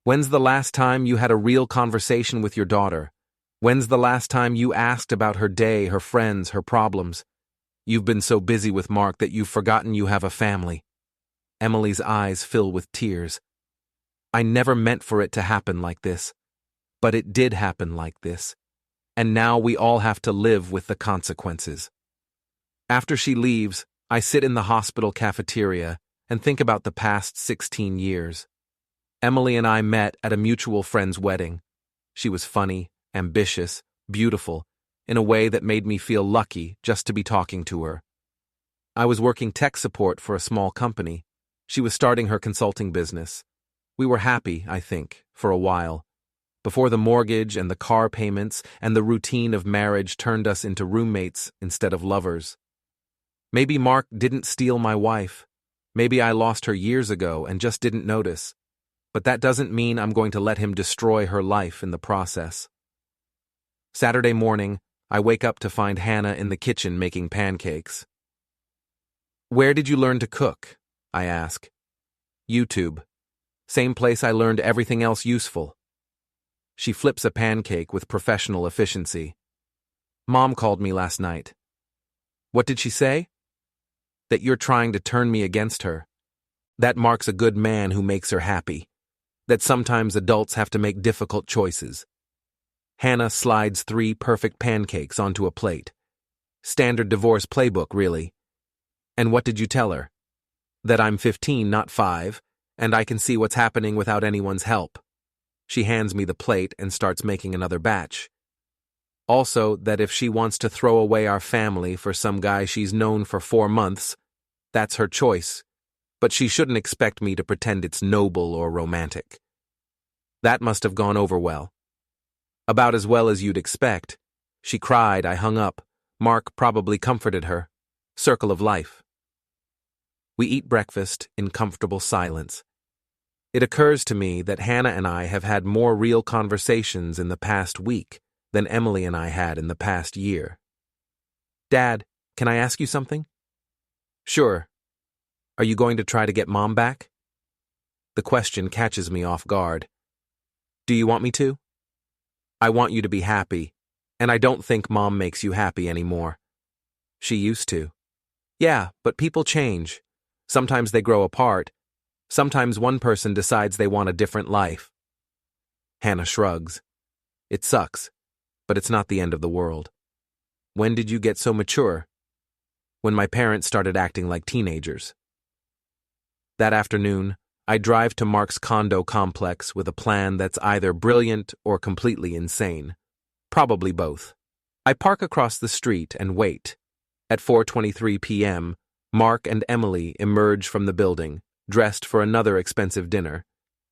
When's the last time you had a real conversation with your daughter? When's the last time you asked about her day, her friends, her problems? You've been so busy with Mark that you've forgotten you have a family. Emily's eyes fill with tears. I never meant for it to happen like this. But it did happen like this. And now we all have to live with the consequences. After she leaves, I sit in the hospital cafeteria and think about the past 16 years. Emily and I met at a mutual friend's wedding. She was funny, ambitious, beautiful, in a way that made me feel lucky just to be talking to her. I was working tech support for a small company. She was starting her consulting business. We were happy, I think, for a while. Before the mortgage and the car payments and the routine of marriage turned us into roommates instead of lovers. Maybe Mark didn't steal my wife. Maybe I lost her years ago and just didn't notice. But that doesn't mean I'm going to let him destroy her life in the process. Saturday morning, I wake up to find Hannah in the kitchen making pancakes. Where did you learn to cook? I ask. YouTube. Same place I learned everything else useful. She flips a pancake with professional efficiency. Mom called me last night. What did she say? That you're trying to turn me against her. That Mark's a good man who makes her happy. That sometimes adults have to make difficult choices. Hannah slides 3 perfect pancakes onto a plate. Standard divorce playbook, really. And what did you tell her? That I'm 15, not 5, and I can see what's happening without anyone's help. She hands me the plate and starts making another batch. Also, that if she wants to throw away our family for some guy she's known for 4 months, that's her choice, but she shouldn't expect me to pretend it's noble or romantic. That must have gone over well. About as well as you'd expect. She cried, I hung up. Mark probably comforted her. Circle of life. We eat breakfast in comfortable silence. It occurs to me that Hannah and I have had more real conversations in the past week than Emily and I had in the past year. Dad, can I ask you something? Sure. Are you going to try to get Mom back? The question catches me off guard. Do you want me to? I want you to be happy, and I don't think Mom makes you happy anymore. She used to. Yeah, but people change. Sometimes they grow apart. Sometimes one person decides they want a different life. Hannah shrugs. It sucks, but it's not the end of the world. When did you get so mature? When my parents started acting like teenagers. That afternoon, I drive to Mark's condo complex with a plan that's either brilliant or completely insane. Probably both. I park across the street and wait. At 4:23 p.m., Mark and Emily emerge from the building, dressed for another expensive dinner.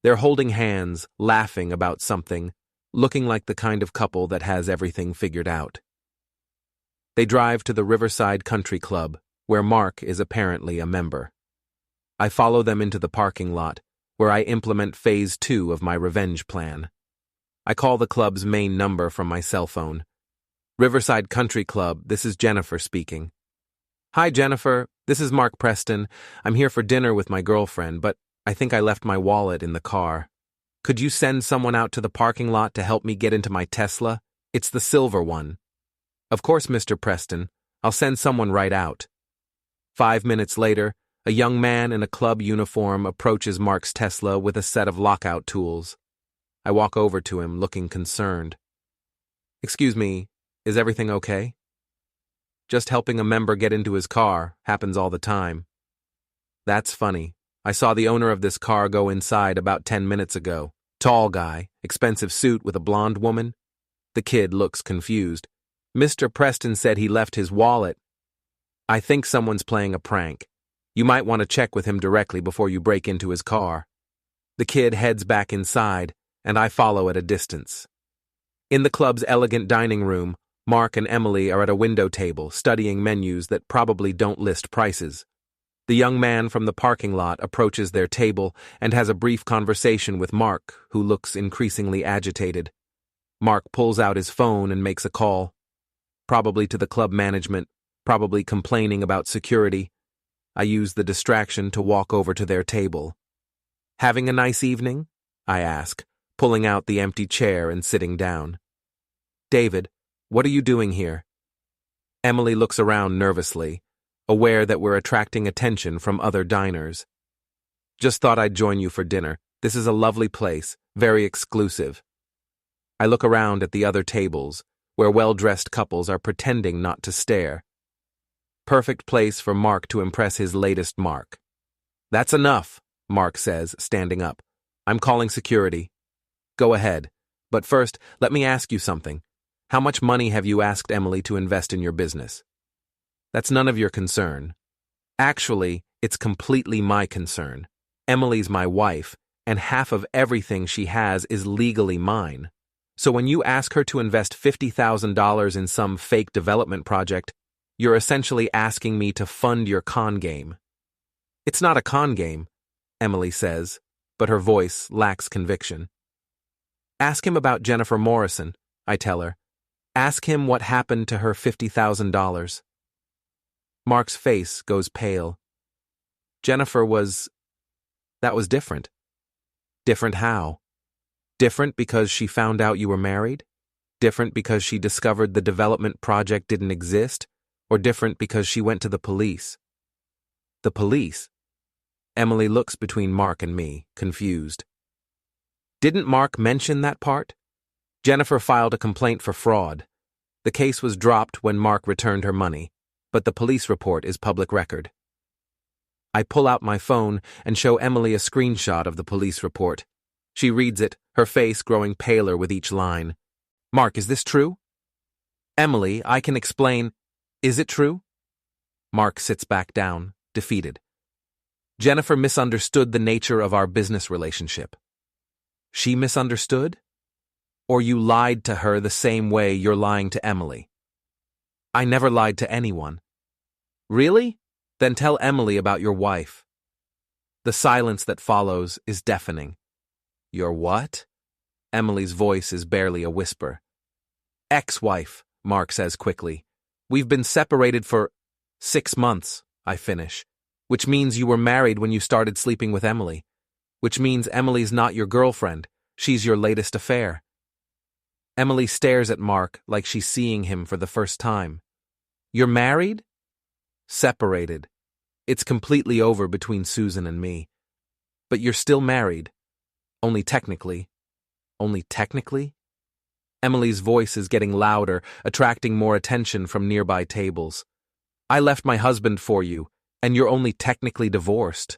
They're holding hands, laughing about something, looking like the kind of couple that has everything figured out. They drive to the Riverside Country Club, where Mark is apparently a member. I follow them into the parking lot, where I implement phase 2 of my revenge plan. I call the club's main number from my cell phone. Riverside Country Club, this is Jennifer speaking. Hi, Jennifer. This is Mark Preston. I'm here for dinner with my girlfriend, but I think I left my wallet in the car. Could you send someone out to the parking lot to help me get into my Tesla? It's the silver one. Of course, Mr. Preston. I'll send someone right out. 5 minutes later, a young man in a club uniform approaches Mark's Tesla with a set of lockout tools. I walk over to him, looking concerned. Excuse me, is everything okay? Just helping a member get into his car happens all the time. That's funny. I saw the owner of this car go inside about 10 minutes ago. Tall guy, expensive suit with a blonde woman. The kid looks confused. Mr. Preston said he left his wallet. I think someone's playing a prank. You might want to check with him directly before you break into his car. The kid heads back inside, and I follow at a distance. In the club's elegant dining room, Mark and Emily are at a window table studying menus that probably don't list prices. The young man from the parking lot approaches their table and has a brief conversation with Mark, who looks increasingly agitated. Mark pulls out his phone and makes a call. Probably to the club management, probably complaining about security. I use the distraction to walk over to their table. Having a nice evening? I ask, pulling out the empty chair and sitting down. David, what are you doing here? Emily looks around nervously, aware that we're attracting attention from other diners. Just thought I'd join you for dinner. This is a lovely place, very exclusive. I look around at the other tables, where well-dressed couples are pretending not to stare. Perfect place for Mark to impress his latest mark. That's enough, Mark says, standing up. I'm calling security. Go ahead. But first, let me ask you something. How much money have you asked Emily to invest in your business? That's none of your concern. Actually, it's completely my concern. Emily's my wife, and half of everything she has is legally mine. So when you ask her to invest $50,000 in some fake development project, you're essentially asking me to fund your con game. It's not a con game, Emily says, but her voice lacks conviction. Ask him about Jennifer Morrison, I tell her. Ask him what happened to her $50,000. Mark's face goes pale. Jennifer that was different. Different how? Different because she found out you were married? Different because she discovered the development project didn't exist? Or different because she went to the police? The police? Emily looks between Mark and me, confused. Didn't Mark mention that part? Jennifer filed a complaint for fraud. The case was dropped when Mark returned her money, but the police report is public record. I pull out my phone and show Emily a screenshot of the police report. She reads it, her face growing paler with each line. Mark, is this true? Emily, I can explain. Is it true? Mark sits back down, defeated. Jennifer misunderstood the nature of our business relationship. She misunderstood? Or you lied to her the same way you're lying to Emily? I never lied to anyone. Really? Then tell Emily about your wife. The silence that follows is deafening. Your what? Emily's voice is barely a whisper. Ex-wife, Mark says quickly. We've been separated for 6 months, I finish. which means you were married when you started sleeping with Emily, which means Emily's not your girlfriend, she's your latest affair. Emily stares at Mark like she's seeing him for the first time. You're married? Separated. It's completely over between Susan and me. But you're still married. Only technically. Only technically? Emily's voice is getting louder, attracting more attention from nearby tables. I left my husband for you, and you're only technically divorced.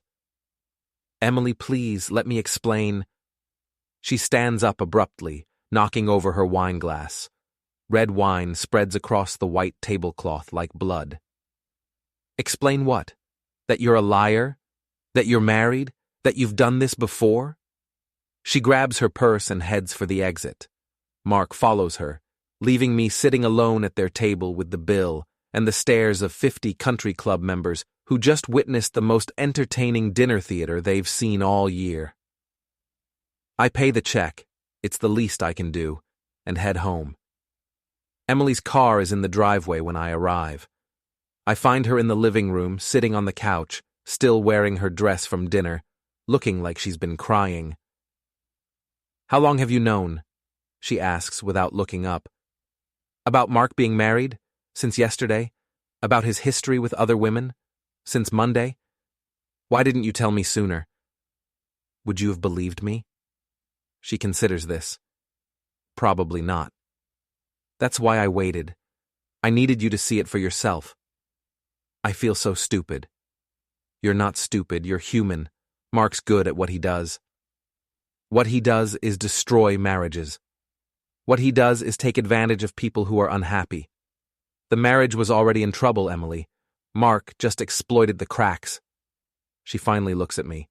Emily, please, let me explain. She stands up abruptly, knocking over her wine glass. Red wine spreads across the white tablecloth like blood. Explain what? That you're a liar? That you're married? That you've done this before? She grabs her purse and heads for the exit. Mark follows her, leaving me sitting alone at their table with the bill and the stares of 50 country club members who just witnessed the most entertaining dinner theater they've seen all year. I pay the check, it's the least I can do, and head home. Emily's car is in the driveway when I arrive. I find her in the living room, sitting on the couch, still wearing her dress from dinner, looking like she's been crying. How long have you known? She asks without looking up. About Mark being married? Since yesterday? About his history with other women? Since Monday? Why didn't you tell me sooner? Would you have believed me? She considers this. Probably not. That's why I waited. I needed you to see it for yourself. I feel so stupid. You're not stupid, you're human. Mark's good at what he does. What he does is destroy marriages. What he does is take advantage of people who are unhappy. The marriage was already in trouble, Emily. Mark just exploited the cracks. She finally looks at me.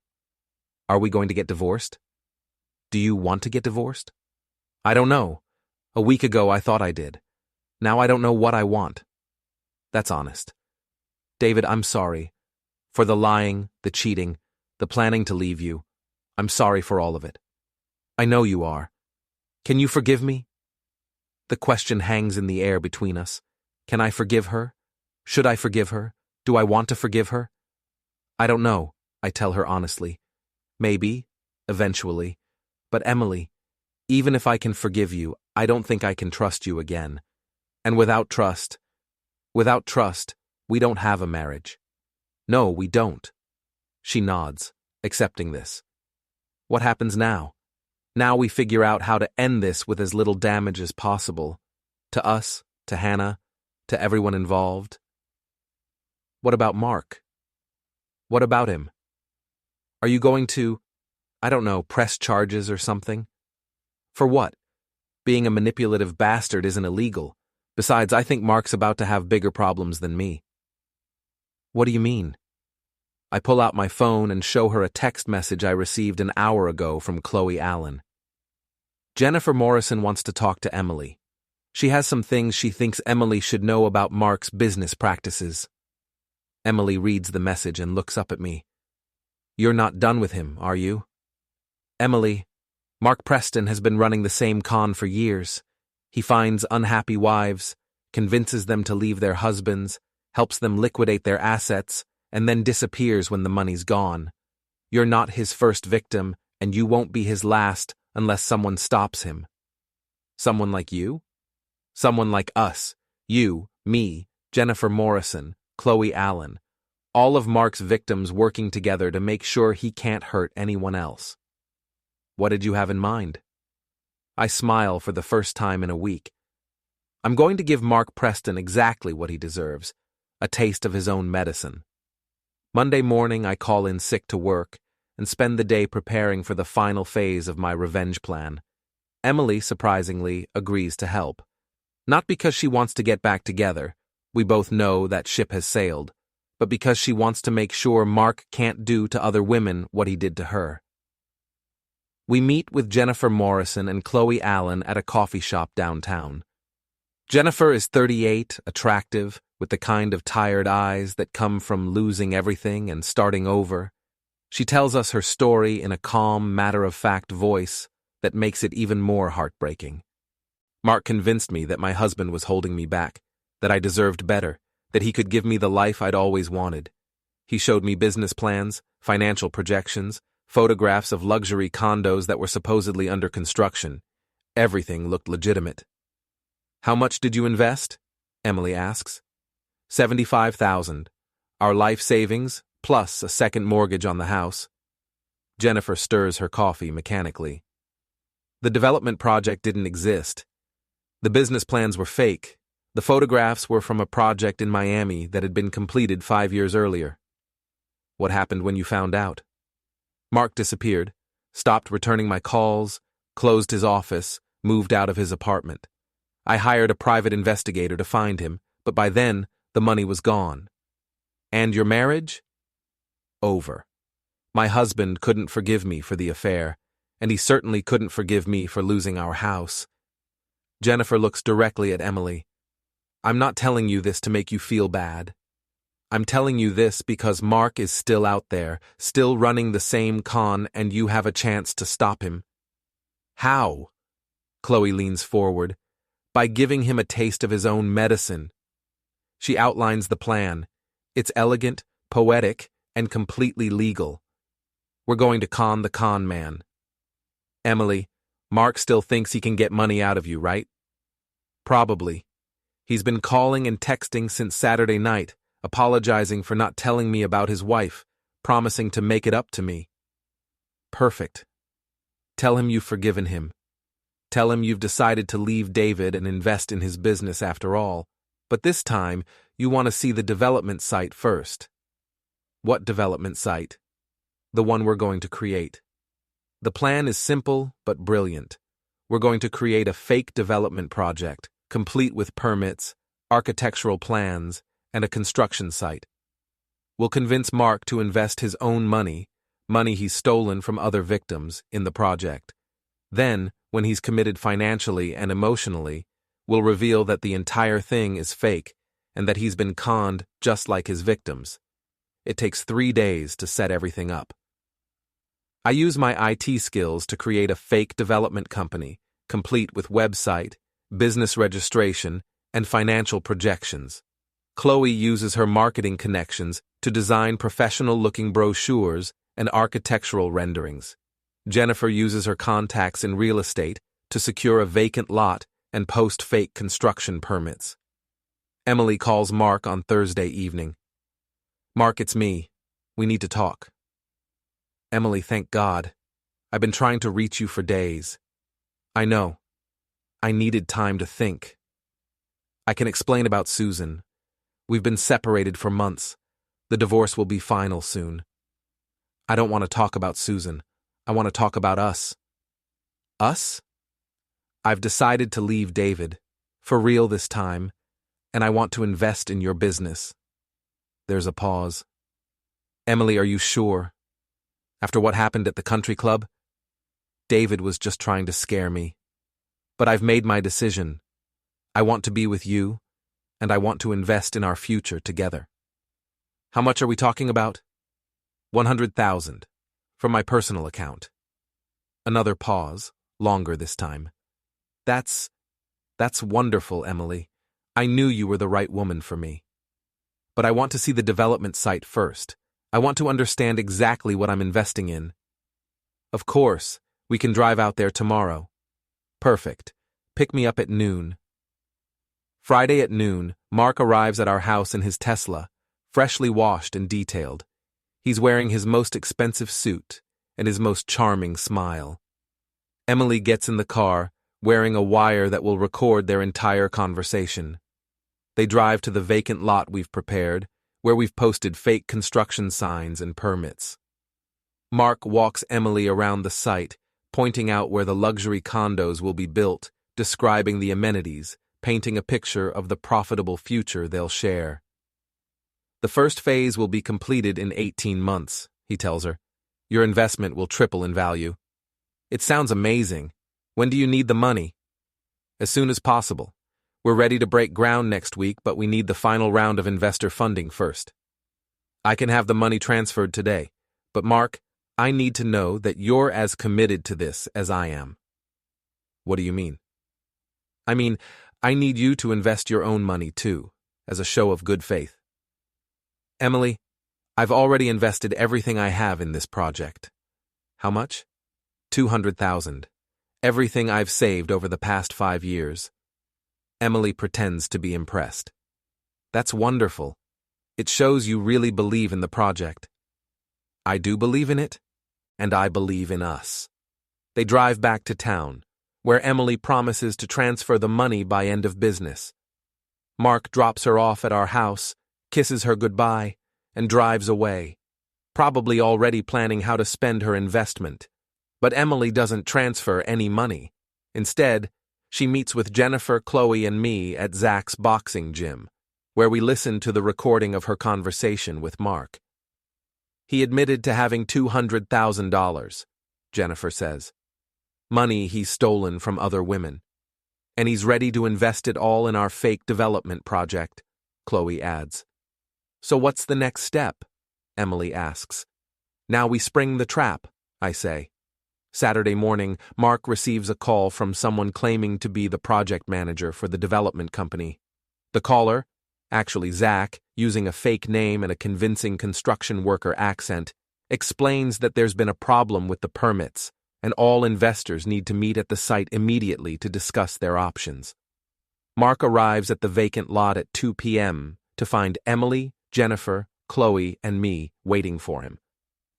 Are we going to get divorced? Do you want to get divorced? I don't know. A week ago I thought I did. Now I don't know what I want. That's honest. David, I'm sorry. For the lying, the cheating, the planning to leave you. I'm sorry for all of it. I know you are. Can you forgive me? The question hangs in the air between us. Can I forgive her? Should I forgive her? Do I want to forgive her? I don't know, I tell her honestly. Maybe, eventually. But Emily, even if I can forgive you, I don't think I can trust you again. And without trust, we don't have a marriage. No, we don't. She nods, accepting this. What happens now? Now we figure out how to end this with as little damage as possible. To us, to Hannah, to everyone involved. What about Mark? What about him? Are you going to, I don't know, press charges or something? For what? Being a manipulative bastard isn't illegal. Besides, I think Mark's about to have bigger problems than me. What do you mean? I pull out my phone and show her a text message I received an hour ago from Chloe Allen. Jennifer Morrison wants to talk to Emily. She has some things she thinks Emily should know about Mark's business practices. Emily reads the message and looks up at me. You're not done with him, are you? Emily, Mark Preston has been running the same con for years. He finds unhappy wives, convinces them to leave their husbands, helps them liquidate their assets, and then disappears when the money's gone. You're not his first victim, and you won't be his last unless someone stops him. Someone like you? Someone like us. You, me, Jennifer Morrison, Chloe Allen. All of Mark's victims working together to make sure he can't hurt anyone else. What did you have in mind? I smile for the first time in a week. I'm going to give Mark Preston exactly what he deserves, a taste of his own medicine. Monday morning, I call in sick to work and spend the day preparing for the final phase of my revenge plan. Emily, surprisingly, agrees to help. Not because she wants to get back together, we both know that ship has sailed, but because she wants to make sure Mark can't do to other women what he did to her. We meet with Jennifer Morrison and Chloe Allen at a coffee shop downtown. Jennifer is 38, attractive, with the kind of tired eyes that come from losing everything and starting over. She tells us her story in a calm, matter-of-fact voice that makes it even more heartbreaking. Mark convinced me that my husband was holding me back, that I deserved better, that he could give me the life I'd always wanted. He showed me business plans, financial projections, photographs of luxury condos that were supposedly under construction. Everything looked legitimate. "How much did you invest?" Emily asks. "$75,000. Our life savings, plus a second mortgage on the house." Jennifer stirs her coffee mechanically. The development project didn't exist. The business plans were fake. The photographs were from a project in Miami that had been completed 5 years earlier. "What happened when you found out?" "Mark disappeared, stopped returning my calls, closed his office, moved out of his apartment. I hired a private investigator to find him, but by then, the money was gone." "And your marriage?" "Over. My husband couldn't forgive me for the affair, and he certainly couldn't forgive me for losing our house." Jennifer looks directly at Emily. "I'm not telling you this to make you feel bad. I'm telling you this because Mark is still out there, still running the same con, and you have a chance to stop him." "How?" Chloe leans forward. "By giving him a taste of his own medicine." She outlines the plan. It's elegant, poetic, and completely legal. "We're going to con the con man." "Emily, Mark still thinks he can get money out of you, right?" "Probably. He's been calling and texting since Saturday night, apologizing for not telling me about his wife, promising to make it up to me." "Perfect. Tell him you've forgiven him. Tell him you've decided to leave David and invest in his business after all, but this time you want to see the development site first." "What development site?" "The one we're going to create. The plan is simple but brilliant. We're going to create a fake development project, complete with permits, architectural plans, and a construction site. We'll convince Mark to invest his own money he's stolen from other victims, in the project. Then, when he's committed financially and emotionally, we'll reveal that the entire thing is fake and that he's been conned just like his victims. It takes 3 days to set everything up. I use my IT skills to create a fake development company, complete with website, business registration, and financial projections. Chloe uses her marketing connections to design professional-looking brochures and architectural renderings. Jennifer uses her contacts in real estate to secure a vacant lot and post fake construction permits. Emily calls Mark on Thursday evening. "Mark, it's me. We need to talk." "Emily, thank God. I've been trying to reach you for days." "I know. I needed time to think." "I can explain about Susan. We've been separated for months. The divorce will be final soon." "I don't want to talk about Susan. I want to talk about us." "Us?" "I've decided to leave David, for real this time, and I want to invest in your business." There's a pause. "Emily, are you sure? After what happened at the country club?" "David was just trying to scare me. But I've made my decision. I want to be with you, and I want to invest in our future together." "How much are we talking about?" $100,000, from my personal account." Another pause, longer this time. That's wonderful, Emily. I knew you were the right woman for me. But I want to see the development site first. I want to understand exactly what I'm investing in." "Of course, we can drive out there tomorrow." "Perfect. Pick me up at noon." Friday at noon, Mark arrives at our house in his Tesla, freshly washed and detailed. He's wearing his most expensive suit and his most charming smile. Emily gets in the car, wearing a wire that will record their entire conversation. They drive to the vacant lot we've prepared, where we've posted fake construction signs and permits. Mark walks Emily around the site, pointing out where the luxury condos will be built, describing the amenities, painting a picture of the profitable future they'll share. "The first phase will be completed in 18 months, he tells her. "Your investment will triple in value." "It sounds amazing. When do you need the money?" "As soon as possible. We're ready to break ground next week, but we need the final round of investor funding first." "I can have the money transferred today. But Mark, I need to know that you're as committed to this as I am." "What do you mean?" "I mean, I need you to invest your own money too, as a show of good faith." "Emily, I've already invested everything I have in this project. How much? 200,000. Everything I've saved over the past 5 years. Emily pretends to be impressed. That's wonderful. It shows you really believe in the project. I do believe in it, and I believe in us. They drive back to town, where Emily promises to transfer the money by end of business. Mark drops her off at our house, kisses her goodbye, and drives away, probably already planning how to spend her investment. But Emily doesn't transfer any money. Instead, she meets with Jennifer, Chloe, and me at Zach's boxing gym, where we listen to the recording of her conversation with Mark. He admitted to having $200,000, Jennifer says. Money he's stolen from other women. And he's ready to invest it all in our fake development project, Chloe adds. So what's the next step? Emily asks. Now we spring the trap, I say. Saturday morning, Mark receives a call from someone claiming to be the project manager for the development company. The caller, actually Zach, using a fake name and a convincing construction worker accent, explains that there's been a problem with the permits, and all investors need to meet at the site immediately to discuss their options. Mark arrives at the vacant lot at 2 p.m. to find Emily, Jennifer, Chloe, and me waiting for him.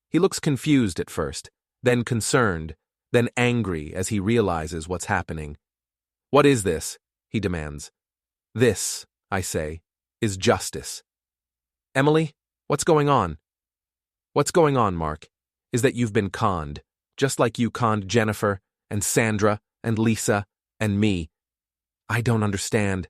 He looks confused at first, then concerned, then angry as he realizes what's happening. What is this? He demands. This, I say, is justice. Emily, what's going on? What's going on, Mark, is that you've been conned, just like you conned Jennifer and Sandra and Lisa and me. I don't understand.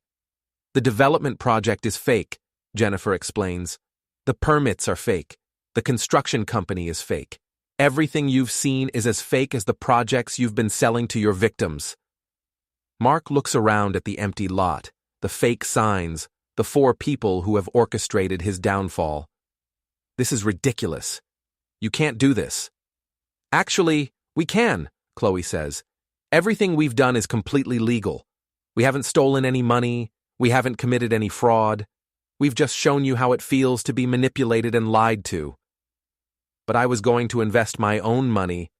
The development project is fake, Jennifer explains. The permits are fake. The construction company is fake. Everything you've seen is as fake as the projects you've been selling to your victims. Mark looks around at the empty lot, the fake signs, the 4 people who have orchestrated his downfall. This is ridiculous. You can't do this. Actually, we can, Chloe says. Everything we've done is completely legal. We haven't stolen any money. We haven't committed any fraud. We've just shown you how it feels to be manipulated and lied to. But I was going to invest my own money.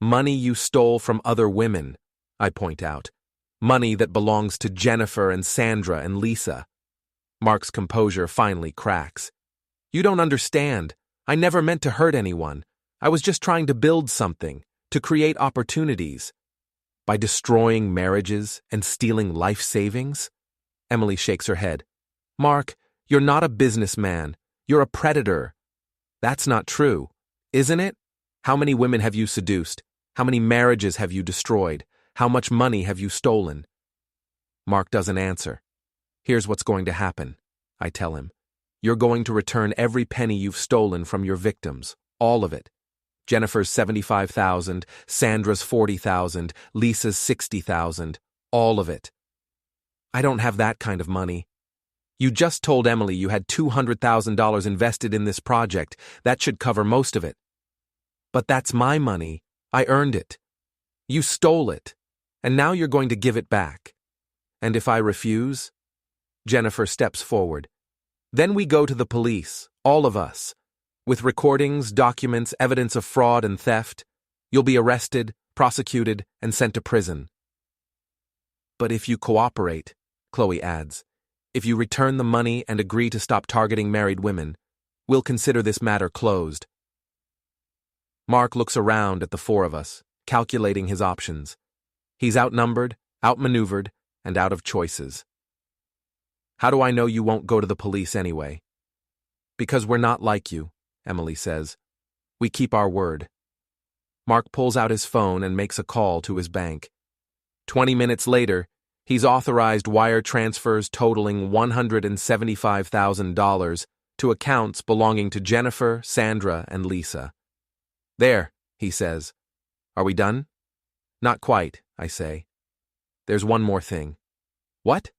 Money you stole from other women, I point out. Money that belongs to Jennifer and Sandra and Lisa. Mark's composure finally cracks. You don't understand. I never meant to hurt anyone. I was just trying to build something, to create opportunities. By destroying marriages and stealing life savings? Emily shakes her head. Mark, you're not a businessman. You're a predator. That's not true, isn't it? How many women have you seduced? How many marriages have you destroyed? How much money have you stolen? Mark doesn't answer. Here's what's going to happen, I tell him. You're going to return every penny you've stolen from your victims, all of it. Jennifer's $75,000, Sandra's $40,000, Lisa's $60,000, all of it. I don't have that kind of money. You just told Emily you had $200,000 invested in this project. That should cover most of it. But that's my money. I earned it. You stole it, and now you're going to give it back. And if I refuse? Jennifer steps forward. Then we go to the police, all of us. With recordings, documents, evidence of fraud and theft, you'll be arrested, prosecuted, and sent to prison. But if you cooperate, Chloe adds, if you return the money and agree to stop targeting married women, we'll consider this matter closed. Mark looks around at the 4 of us, calculating his options. He's outnumbered, outmaneuvered, and out of choices. How do I know you won't go to the police anyway? Because we're not like you, Emily says. We keep our word. Mark pulls out his phone and makes a call to his bank. 20 minutes later, he's authorized wire transfers totaling $175,000 to accounts belonging to Jennifer, Sandra, and Lisa. There, he says. Are we done? Not quite, I say. There's one more thing. What?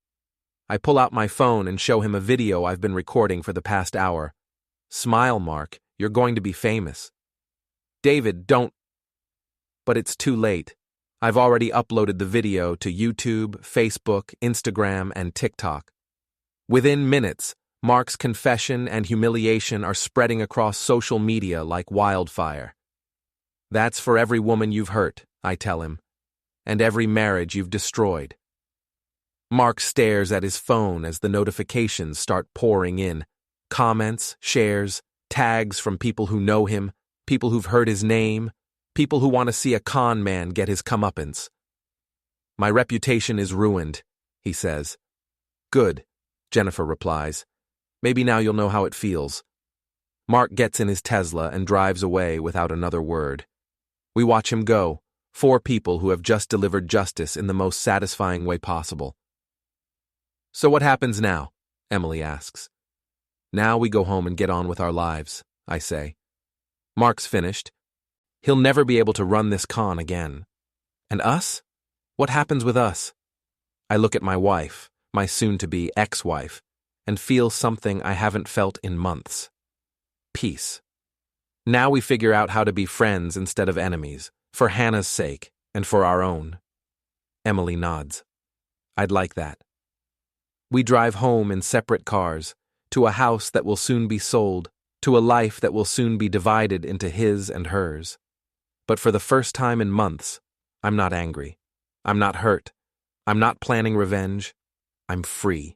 I pull out my phone and show him a video I've been recording for the past hour. Smile, Mark. You're going to be famous. David, don't. But it's too late. I've already uploaded the video to YouTube, Facebook, Instagram, and TikTok. Within minutes, Mark's confession and humiliation are spreading across social media like wildfire. That's for every woman you've hurt, I tell him, and every marriage you've destroyed. Mark stares at his phone as the notifications start pouring in. Comments, shares, tags from people who know him, people who've heard his name, people who want to see a con man get his comeuppance. My reputation is ruined, he says. Good, Jennifer replies. Maybe now you'll know how it feels. Mark gets in his Tesla and drives away without another word. We watch him go, 4 people who have just delivered justice in the most satisfying way possible. So what happens now? Emily asks. Now we go home and get on with our lives, I say. Mark's finished. He'll never be able to run this con again. And us? What happens with us? I look at my wife, my soon-to-be ex-wife, and feel something I haven't felt in months. Peace. Now we figure out how to be friends instead of enemies, for Hannah's sake and for our own. Emily nods. I'd like that. We drive home in separate cars, to a house that will soon be sold, to a life that will soon be divided into his and hers. But for the first time in months, I'm not angry. I'm not hurt. I'm not planning revenge. I'm free.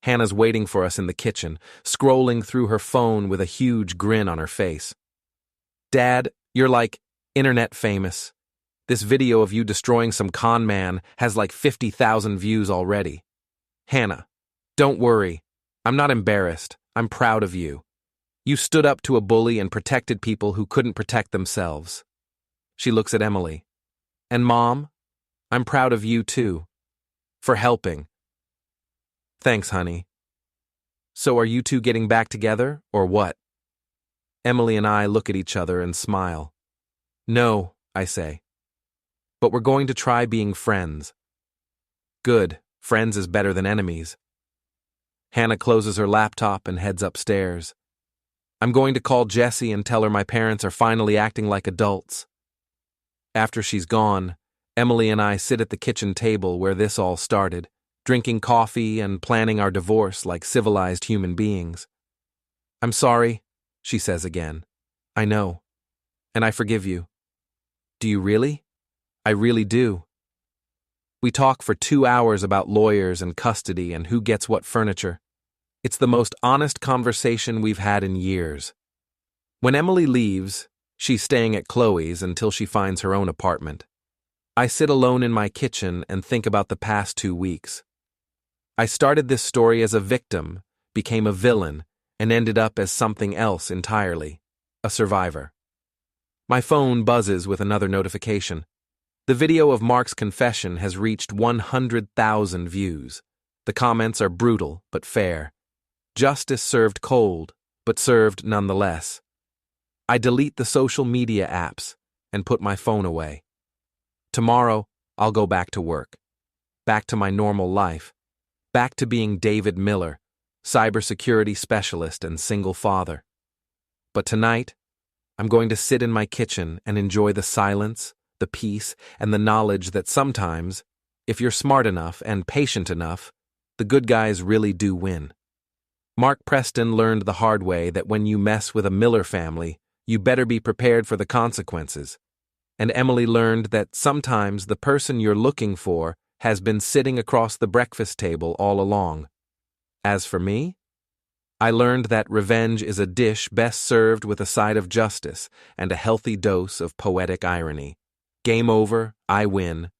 Hannah's waiting for us in the kitchen, scrolling through her phone with a huge grin on her face. Dad, you're like internet famous. This video of you destroying some con man has like 50,000 views already. Hannah, don't worry. I'm not embarrassed. I'm proud of you. You stood up to a bully and protected people who couldn't protect themselves. She looks at Emily. And Mom, I'm proud of you too. For helping. Thanks, honey. So are you two getting back together, or what? Emily and I look at each other and smile. No, I say. But we're going to try being friends. Good. Friends is better than enemies. Hannah closes her laptop and heads upstairs. I'm going to call Jessie and tell her my parents are finally acting like adults. After she's gone, Emily and I sit at the kitchen table where this all started, drinking coffee and planning our divorce like civilized human beings. I'm sorry, she says again. I know. And I forgive you. Do you really? I really do. We talk for 2 hours about lawyers and custody and who gets what furniture. It's the most honest conversation we've had in years. When Emily leaves, she's staying at Chloe's until she finds her own apartment. I sit alone in my kitchen and think about the past 2 weeks. I started this story as a victim, became a villain, and ended up as something else entirely, a survivor. My phone buzzes with another notification. The video of Mark's confession has reached 100,000 views. The comments are brutal but fair. Justice served cold, but served nonetheless. I delete the social media apps and put my phone away. Tomorrow, I'll go back to work. Back to my normal life. Back to being David Miller, cybersecurity specialist and single father. But tonight, I'm going to sit in my kitchen and enjoy the silence, the peace, and the knowledge that sometimes, if you're smart enough and patient enough, the good guys really do win. Mark Preston learned the hard way that when you mess with a Miller family, you better be prepared for the consequences. And Emily learned that sometimes the person you're looking for has been sitting across the breakfast table all along. As for me, I learned that revenge is a dish best served with a side of justice and a healthy dose of poetic irony. Game over, I win,